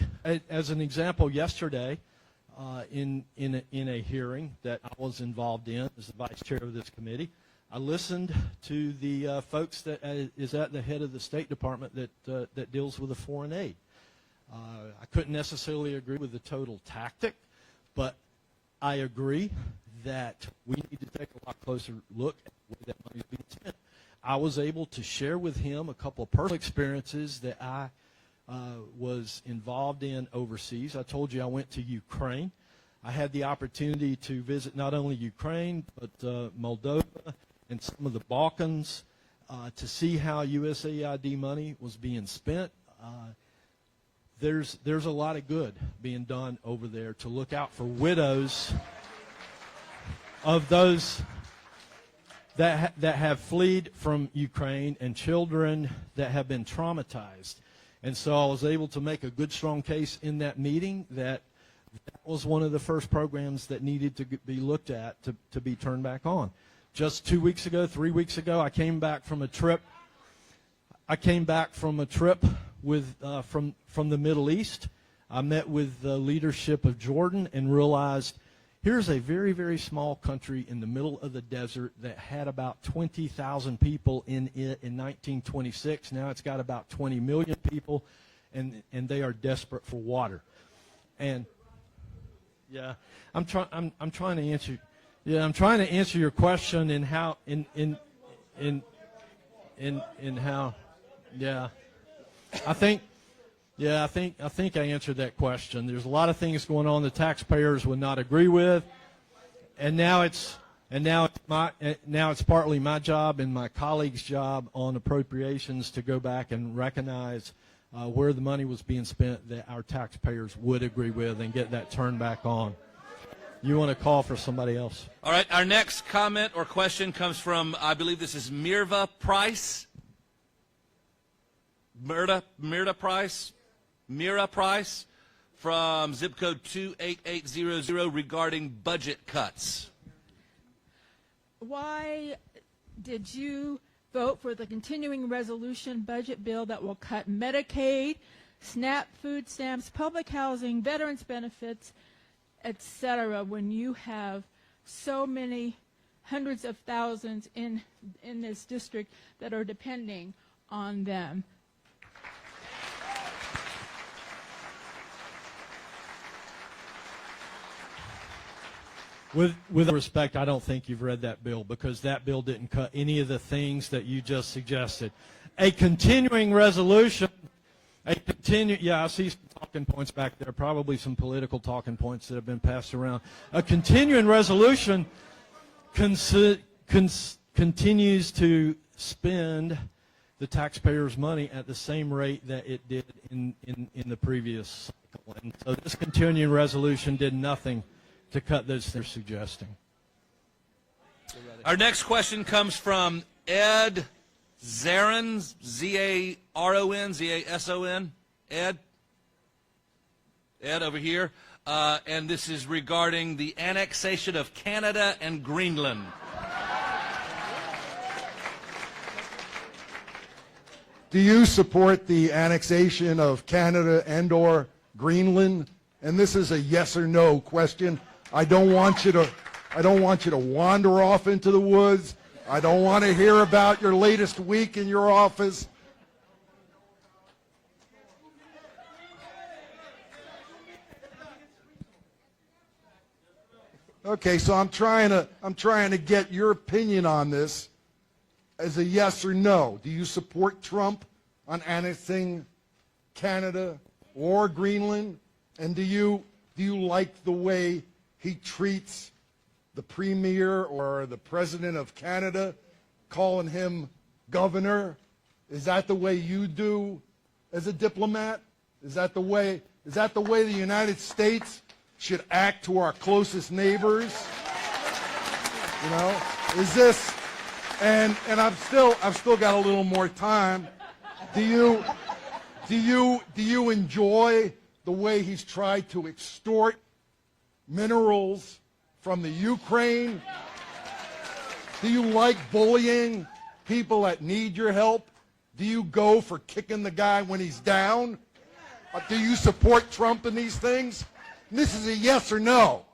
as an example, yesterday, in a hearing that I was involved in as the vice chair of this committee, I listened to the folks that is at the head of the State Department that deals with the foreign aid. I couldn't necessarily agree with the total tactic, but I agree that we need to take a lot closer look at the way that money is being spent. I was able to share with him a couple of personal experiences that I was involved in overseas. I told you I went to Ukraine. I had the opportunity to visit not only Ukraine, but Moldova and some of the Balkans to see how USAID money was being spent. There's a lot of good being done over there to look out for widows of those that have fled from Ukraine and children that have been traumatized. And so I was able to make a good, strong case in that meeting that was one of the first programs that needed to be looked at to be turned back on. Just 3 weeks ago, I came back from a trip. With from the Middle East. I met with the leadership of Jordan and realized here's a very, very small country in the middle of the desert that had about 20,000 people in it in 1926. Now it's got about 20 million people, and they are desperate for water. And yeah, I'm trying to answer. Yeah, I'm trying to answer your question in how in how. Yeah. I think I answered that question. There's a lot of things going on the taxpayers would not agree with, and now it's partly my job and my colleagues' job on appropriations to go back and recognize where the money was being spent that our taxpayers would agree with and get that turned back on. You want to call for somebody else? All right. Our next comment or question comes from, I believe this is Mirva Price. Mira Price from zip code 28800 regarding budget cuts. Why did you vote for the continuing resolution budget bill that will cut Medicaid, SNAP food stamps, public housing, veterans benefits, etc., when you have so many hundreds of thousands in this district that are depending on them? With respect, I don't think you've read that bill, because that bill didn't cut any of the things that you just suggested. A continuing resolution, yeah, I see some talking points back there, probably some political talking points that have been passed around. A continuing resolution continues to spend the taxpayers' money at the same rate that it did in the previous cycle. And so this continuing resolution did nothing to cut those they're suggesting. Our next question comes from Ed Zaron, Z-A-R-O-N, Z-A-S-O-N. Ed over here. And this is regarding the annexation of Canada and Greenland. Do you support the annexation of Canada and/or Greenland? And this is a yes or no question. I don't want you to I don't want you to wander off into the woods. I don't want to hear about your latest week in your office. Okay, so I'm trying to get your opinion on this as a yes or no. Do you support Trump on annexing Canada or Greenland? And do you like the way he treats the premier or the president of Canada, calling him governor? Is that the way you do as a diplomat? Is that the way the United States should act to our closest neighbors? You know, is this, and I've still got a little more time. Do you enjoy the way he's tried to extort minerals from the Ukraine? Do you like bullying people that need your help? Do you go for kicking the guy when he's down? Do you support Trump in these things? This is a yes or no.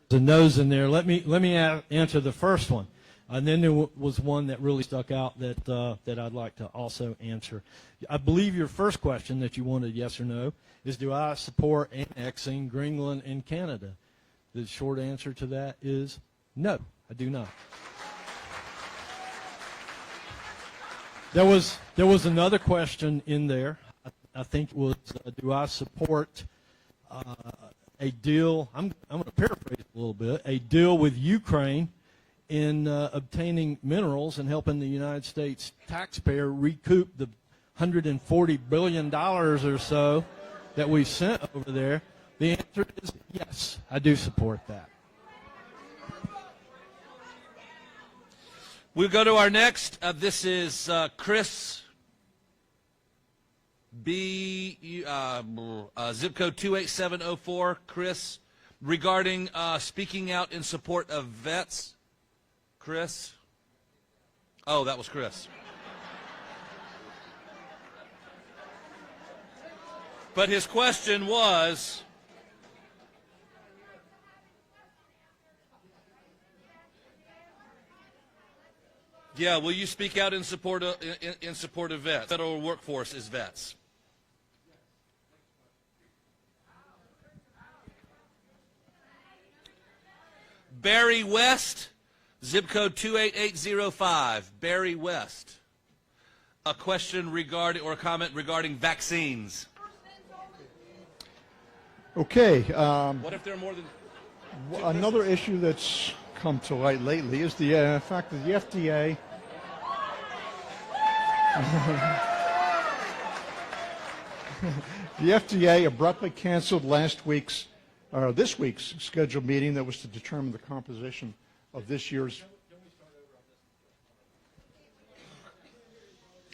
The no's in there. Let me answer the first one, and then there was one that really stuck out that I'd like to also answer. I believe your first question that you wanted yes or no is, do I support annexing Greenland and Canada? The short answer to that is no, I do not. There was another question in there. I think it was, do I support a deal? I'm going to paraphrase it a little bit. A deal with Ukraine in obtaining minerals and helping the United States taxpayer recoup the $140 billion or so that we sent over there. The answer is yes, I do support that. We'll go to our next. This is Chris B. Zip code 28704. Chris, regarding speaking out in support of vets. Chris? Oh, that was Chris. But his question was, yeah, will you speak out in support of vets? Federal workforce is vets. Barry West, zip code 28805. Barry West. A question regarding, or a comment regarding vaccines. Okay. What if there are more than... Another issue that's come to light lately is the fact that the FDA the FDA abruptly canceled this week's scheduled meeting that was to determine the composition of this year's.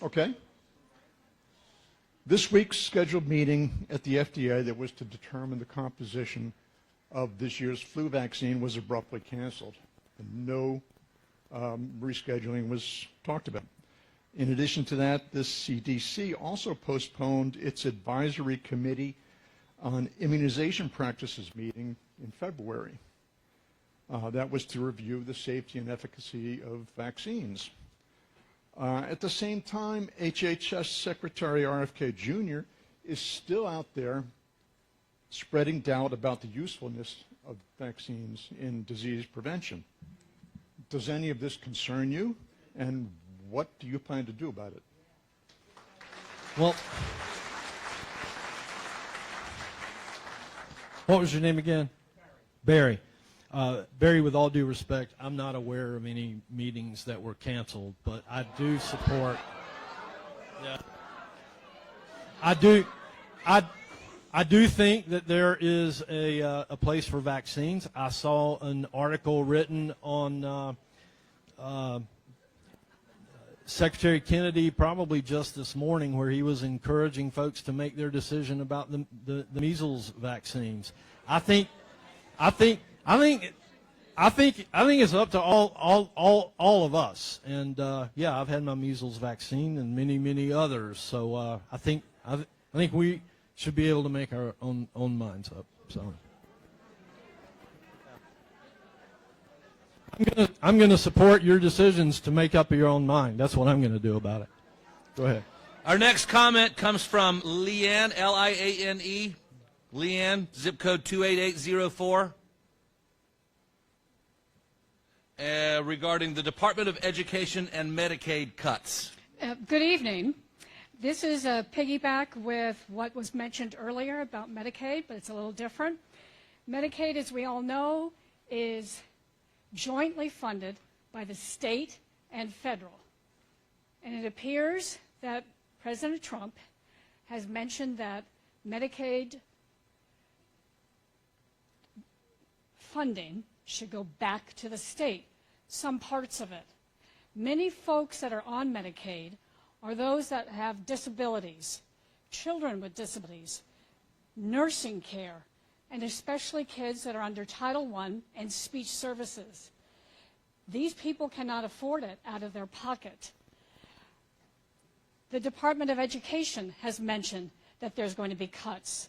Okay. This week's scheduled meeting at the FDA that was to determine the composition of this year's flu vaccine was abruptly canceled, and no rescheduling was talked about. In addition to that, the CDC also postponed its advisory committee on immunization practices meeting in February. That was to review the safety and efficacy of vaccines. At the same time, HHS Secretary RFK Jr. is still out there spreading doubt about the usefulness of vaccines in disease prevention. Does any of this concern you, and what do you plan to do about it? Well, what was your name again? Barry. Barry, with all due respect, I'm not aware of any meetings that were canceled, but I do support. Yeah. I do think that there is a place for vaccines. I saw an article written on Secretary Kennedy probably just this morning, where he was encouraging folks to make their decision about the measles vaccines. I think it's up to all of us. And yeah, I've had my measles vaccine and many others. So I think we should be able to make our own minds up. So. I'm gonna support your decisions to make up your own mind. That's what I'm gonna do about it. Go ahead. Our next comment comes from Leanne, L-I-A-N-E. Leanne, zip code 28804. Regarding the Department of Education and Medicaid cuts. Good evening. This is a piggyback with what was mentioned earlier about Medicaid, but it's a little different. Medicaid, as we all know, is jointly funded by the state and federal. And it appears that President Trump has mentioned that Medicaid funding should go back to the state, some parts of it. Many folks that are on Medicaid are those that have disabilities, children with disabilities, nursing care, and especially kids that are under Title I and speech services. These people cannot afford it out of their pocket. The Department of Education has mentioned that there's going to be cuts.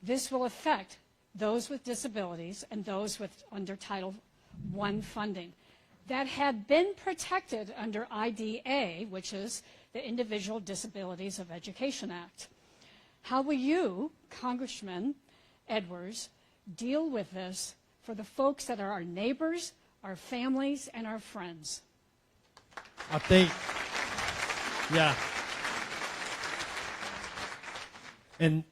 This will affect those with disabilities and those with under Title I funding that had been protected under IDA, which is the Individual Disabilities of Education Act. How will you, Congressman Edwards, deal with this for the folks that are our neighbors, our families, and our friends? I think, yeah. And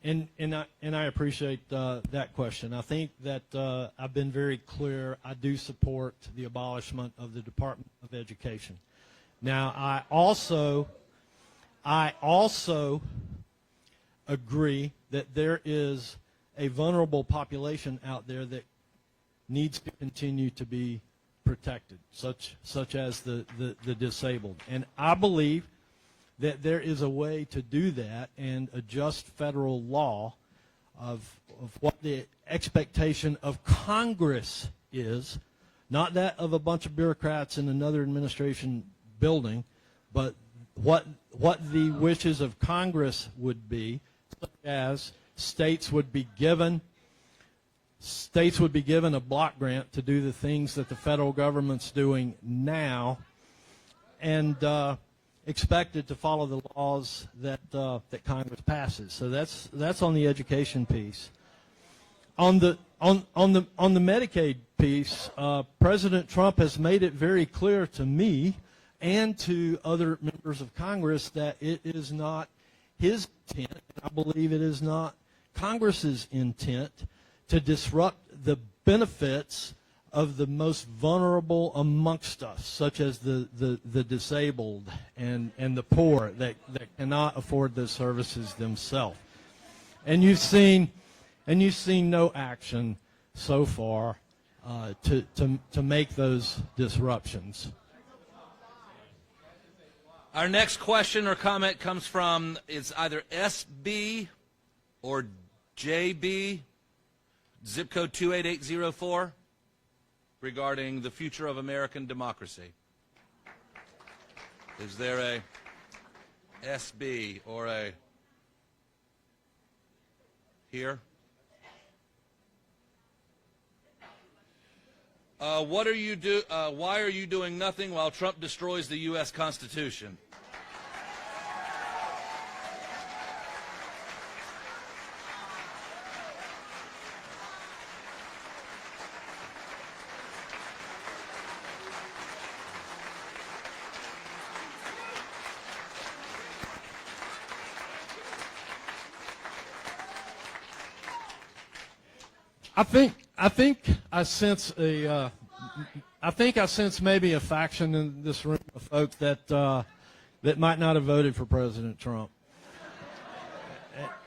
I appreciate that question. I think that I've been very clear. I do support the abolishment of the Department of Education. Now, I also agree that there is a vulnerable population out there that needs to continue to be protected, such as the disabled. And I believe that there is a way to do that and adjust federal law of what the expectation of Congress is, not that of a bunch of bureaucrats in another administration building, but what the wishes of Congress would be, such as states would be given a block grant to do the things that the federal government's doing now, and expected to follow the laws that Congress passes. So that's on the education piece. On the Medicaid piece, President Trump has made it very clear to me and to other members of Congress that it is not his intent, I believe it is not Congress's intent, to disrupt the benefits of the most vulnerable amongst us, such as the disabled and the poor that cannot afford those services themselves. And you've seen no action so far to make those disruptions. Our next question or comment comes from, it's either SB or JB, zip code 28804. Regarding the future of American democracy. Is there a SB or a here? Why are you doing nothing while Trump destroys the U.S. Constitution? I think I sense maybe a faction in this room of folks that might not have voted for President Trump,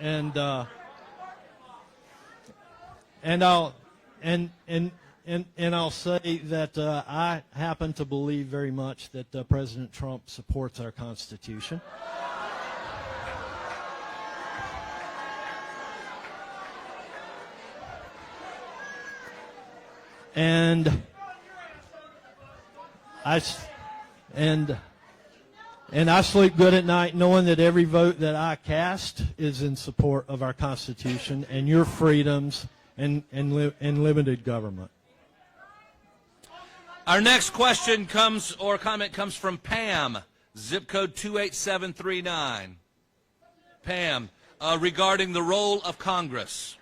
and I'll say that I happen to believe very much that President Trump supports our Constitution. And I sleep good at night knowing that every vote that I cast is in support of our Constitution and your freedoms and limited government. Our next question or comment comes from Pam, zip code 28739. Pam, regarding the role of Congress.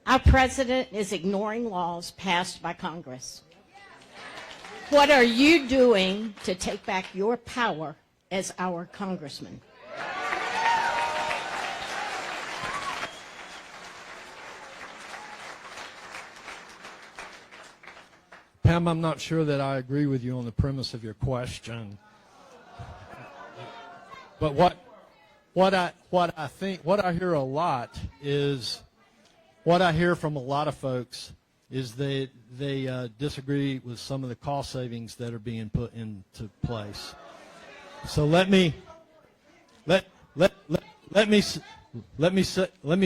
Our president is ignoring laws passed by Congress. What are you doing to take back your power as our congressman? Pam, I'm not sure that I agree with you on the premise of your question. But what I hear a lot is, what I hear from a lot of folks is they disagree with some of the cost savings that are being put into place. So let me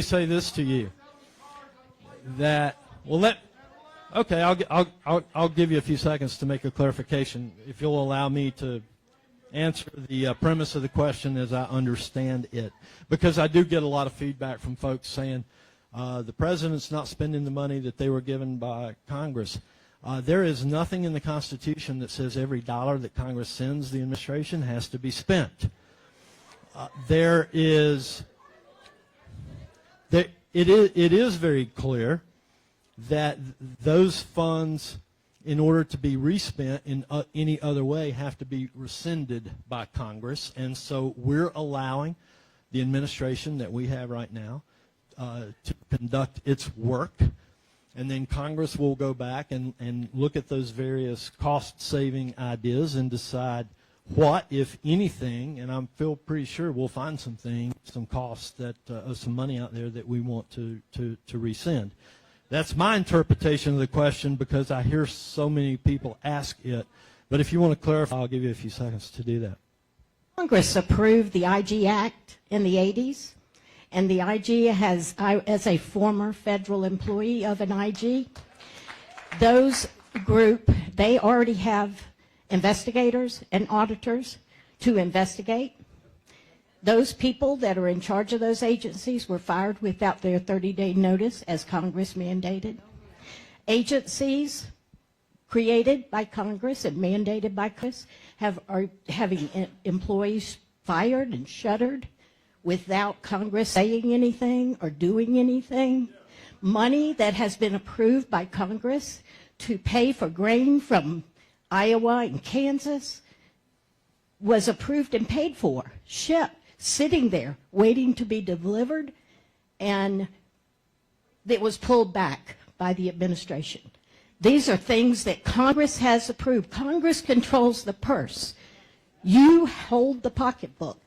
say this to you. I'll give you a few seconds to make a clarification, if you'll allow me to answer the premise of the question as I understand it, because I do get a lot of feedback from folks saying, the president's not spending the money that they were given by Congress. There is nothing in the Constitution that says every dollar that Congress sends the administration has to be spent. It is very clear that those funds, in order to be respent in any other way, have to be rescinded by Congress. And so we're allowing the administration that we have right now to conduct its work, and then Congress will go back and look at those various cost-saving ideas and decide what, if anything, and I feel pretty sure we'll find some costs that some money out there that we want to rescind. That's my interpretation of the question, because I hear so many people ask it. But if you want to clarify, I'll give you a few seconds to do that. Congress approved the IG Act in the 80s. And the IG has, as a former federal employee of an IG, those group, they already have investigators and auditors to investigate. Those people that are in charge of those agencies were fired without their 30-day notice, as Congress mandated. Agencies created by Congress and mandated by Congress are having employees fired and shuttered without Congress saying anything or doing anything. Money that has been approved by Congress to pay for grain from Iowa and Kansas was approved and paid for, shipped, sitting there, waiting to be delivered, and it was pulled back by the administration. These are things that Congress has approved. Congress controls the purse. You hold the pocketbook.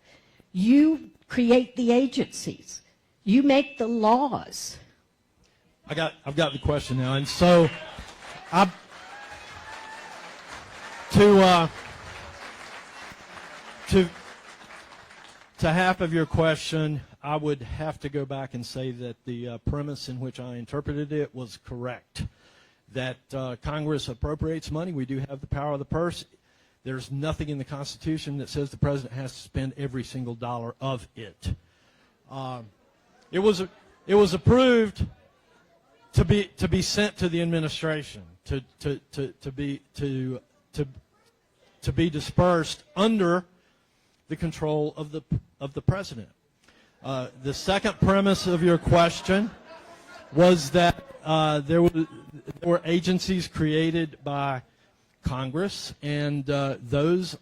You create the agencies. You make the laws. I've got the question now, and so to half of your question, I would have to go back and say that the premise in which I interpreted it was correct. That Congress appropriates money. We do have the power of the purse. There's nothing in the Constitution that says the president has to spend every single dollar of it. It was approved to be sent to the administration to be dispersed under the control of the president. The second premise of your question was that there were agencies created by Congress, and those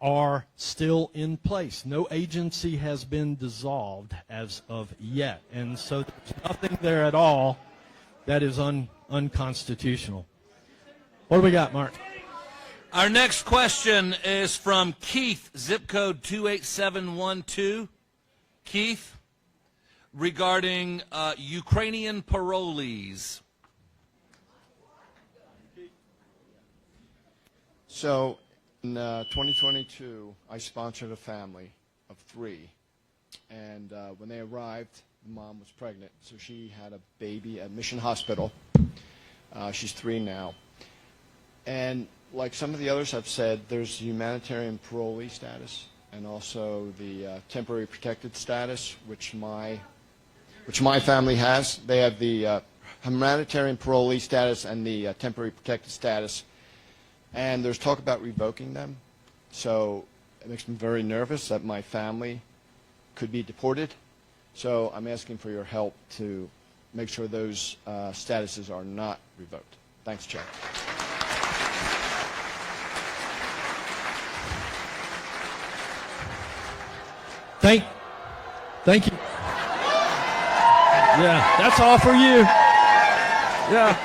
are still in place. No agency has been dissolved as of yet, and so there's nothing there at all that is unconstitutional. What do we got, Mark? Our next question is from Keith, zip code 28712. Keith, regarding Ukrainian parolees. So in 2022, I sponsored a family of 3. And when they arrived, the mom was pregnant. So she had a baby at Mission Hospital. She's 3 now. And like some of the others have said, there's humanitarian parolee status. and also the temporary protected status, which my family has. They have the humanitarian parolee status and the temporary protected status, and there's talk about revoking them. So it makes me very nervous that my family could be deported. So I'm asking for your help to make sure those statuses are not revoked. Thanks, Chair. Thank you. Yeah, that's all for you. Yeah.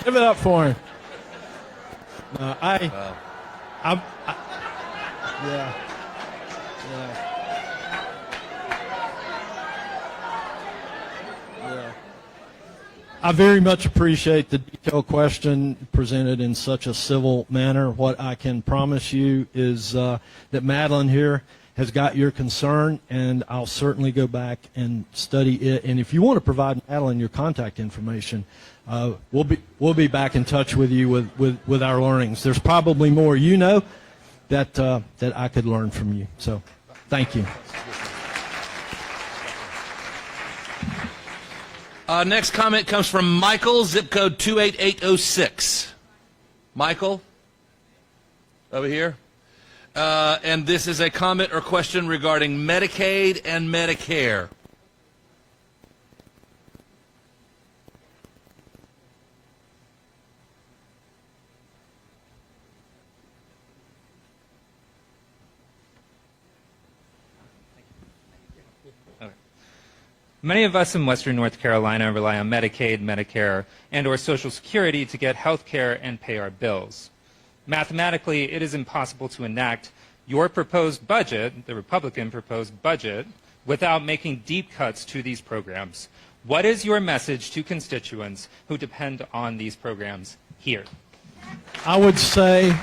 Give it up for him. No, yeah. Yeah. Yeah. I very much appreciate the detailed question presented in such a civil manner. What I can promise you is that Madeline here has got your concern, and I'll certainly go back and study it. And if you want to provide Madeline your contact information, we'll be back in touch with you with our learnings. There's probably more you know that I could learn from you. So, thank you. Next comment comes from Michael, zip code 28806. Michael, over here. And this is a comment or question regarding Medicaid and Medicare. Many of us in Western North Carolina rely on Medicaid, Medicare, and or Social Security to get health care and pay our bills. Mathematically, it is impossible to enact your proposed budget, the Republican proposed budget, without making deep cuts to these programs. What is your message to constituents who depend on these programs here? I would say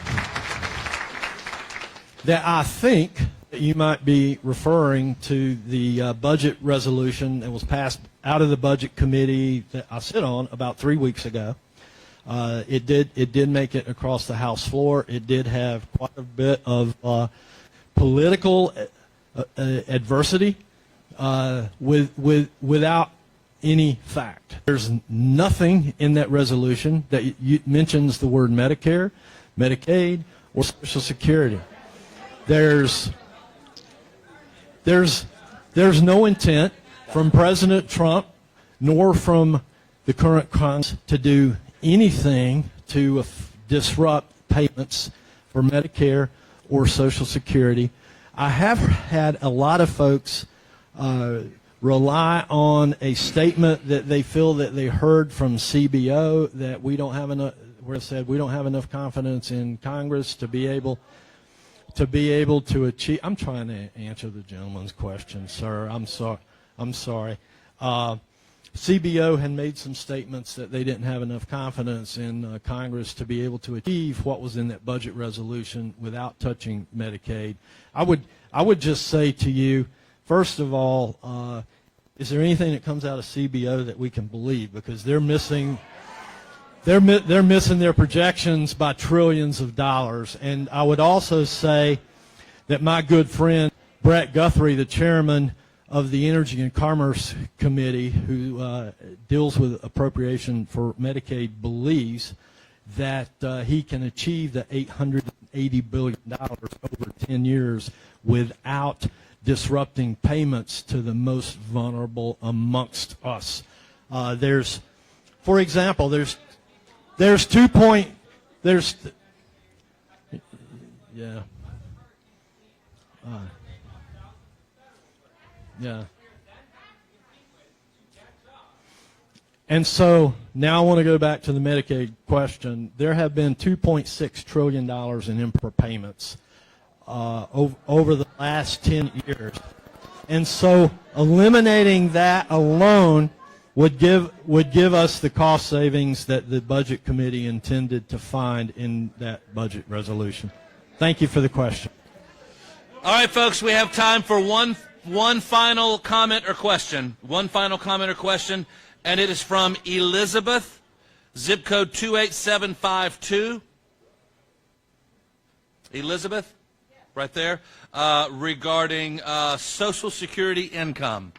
that I think that you might be referring to the budget resolution that was passed out of the budget committee that I sit on about 3 weeks ago. It did make it across the House floor. It did have quite a bit of political adversity without any fact. There's nothing in that resolution that mentions the word Medicare, Medicaid, or Social Security. There's no intent from President Trump nor from the current Congress to do anything to disrupt payments for Medicare or Social Security. I have had a lot of folks rely on a statement that they feel that they heard from CBO that we don't have enough, where it said we don't have enough confidence in Congress to be able to achieve. I'm trying to answer the gentleman's question, sir. I'm sorry. CBO had made some statements that they didn't have enough confidence in Congress to be able to achieve what was in that budget resolution without touching Medicaid. I would just say to you, first of all, is there anything that comes out of CBO that we can believe? Because they're missing their projections by trillions of dollars. And I would also say that my good friend Brett Guthrie, the chairman of the Energy and Commerce Committee, who deals with appropriation for Medicaid, believes that he can achieve the $880 billion over 10 years without disrupting payments to the most vulnerable amongst us. For example, yeah. Yeah. And so now I want to go back to the Medicaid question. There have been $2.6 trillion in improper payments over the last 10 years. And so eliminating that alone would give us the cost savings that the Budget Committee intended to find in that budget resolution. Thank you for the question. All right, folks, we have time for one final comment or question. One final comment or question, and it is from Elizabeth, zip code 28752. Elizabeth, right there, regarding Social Security income.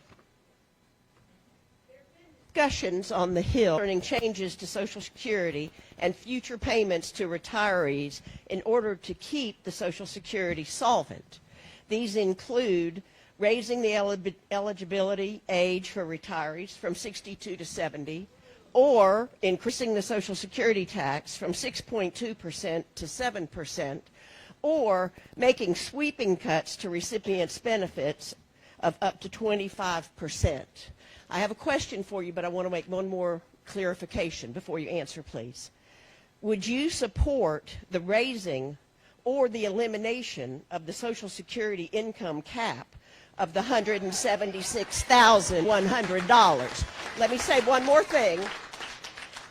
Discussions on the Hill concerning changes to Social Security and future payments to retirees in order to keep the Social Security solvent. These include raising the eligibility age for retirees from 62 to 70, or increasing the Social Security tax from 6.2% to 7%, or making sweeping cuts to recipients' benefits of up to 25%. I have a question for you, but I want to make one more clarification before you answer, please. Would you support the raising or the elimination of the Social Security income cap of the $176,100? Let me say one more thing.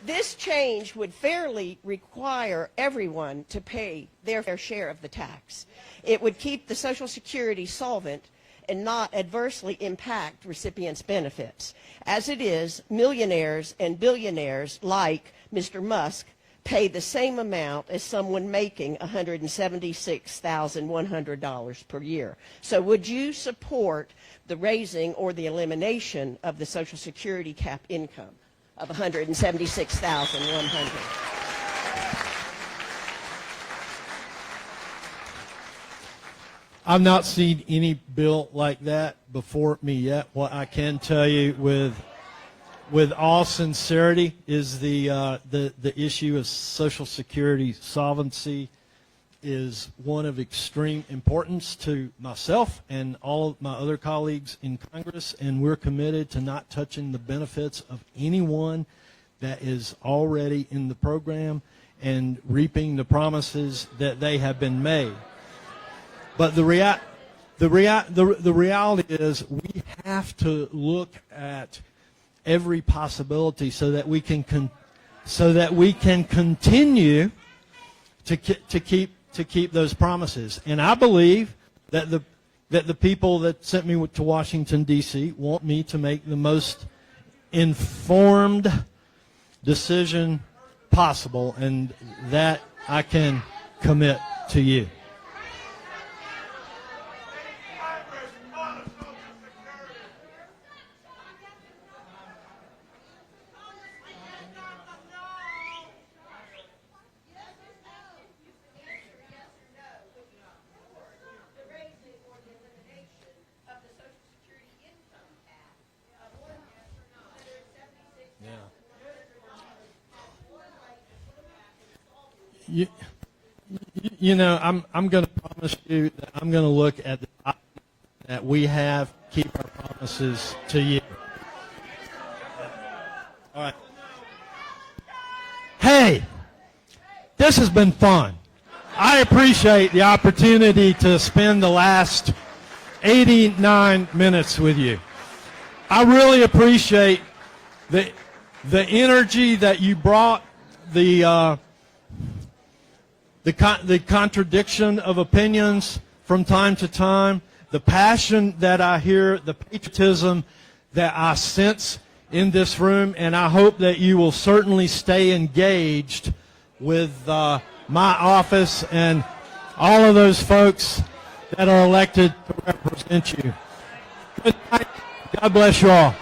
This change would fairly require everyone to pay their fair share of the tax. It would keep the Social Security solvent and not adversely impact recipients' benefits. As it is, millionaires and billionaires like Mr. Musk pay the same amount as someone making $176,100 per year. So would you support the raising or the elimination of the Social Security cap income of $176,100? I've not seen any bill like that before me yet. What I can tell you with all sincerity is the issue of Social Security solvency is one of extreme importance to myself and all of my other colleagues in Congress, and we're committed to not touching the benefits of anyone that is already in the program and reaping the promises that they have been made. But the reality is we have to look at every possibility so that we can continue to keep those promises. And I believe that the people that sent me to Washington D.C. want me to make the most informed decision possible, and that I can commit to you. You know, I'm going to promise you that I'm going to look at the document that we have, keep our promises to you. All right. Hey, this has been fun. I appreciate the opportunity to spend the last 89 minutes with you. I really appreciate the energy that you brought, the contradiction of opinions from time to time, the passion that I hear, the patriotism that I sense in this room, and I hope that you will certainly stay engaged with my office and all of those folks that are elected to represent you. Good night. God bless you all.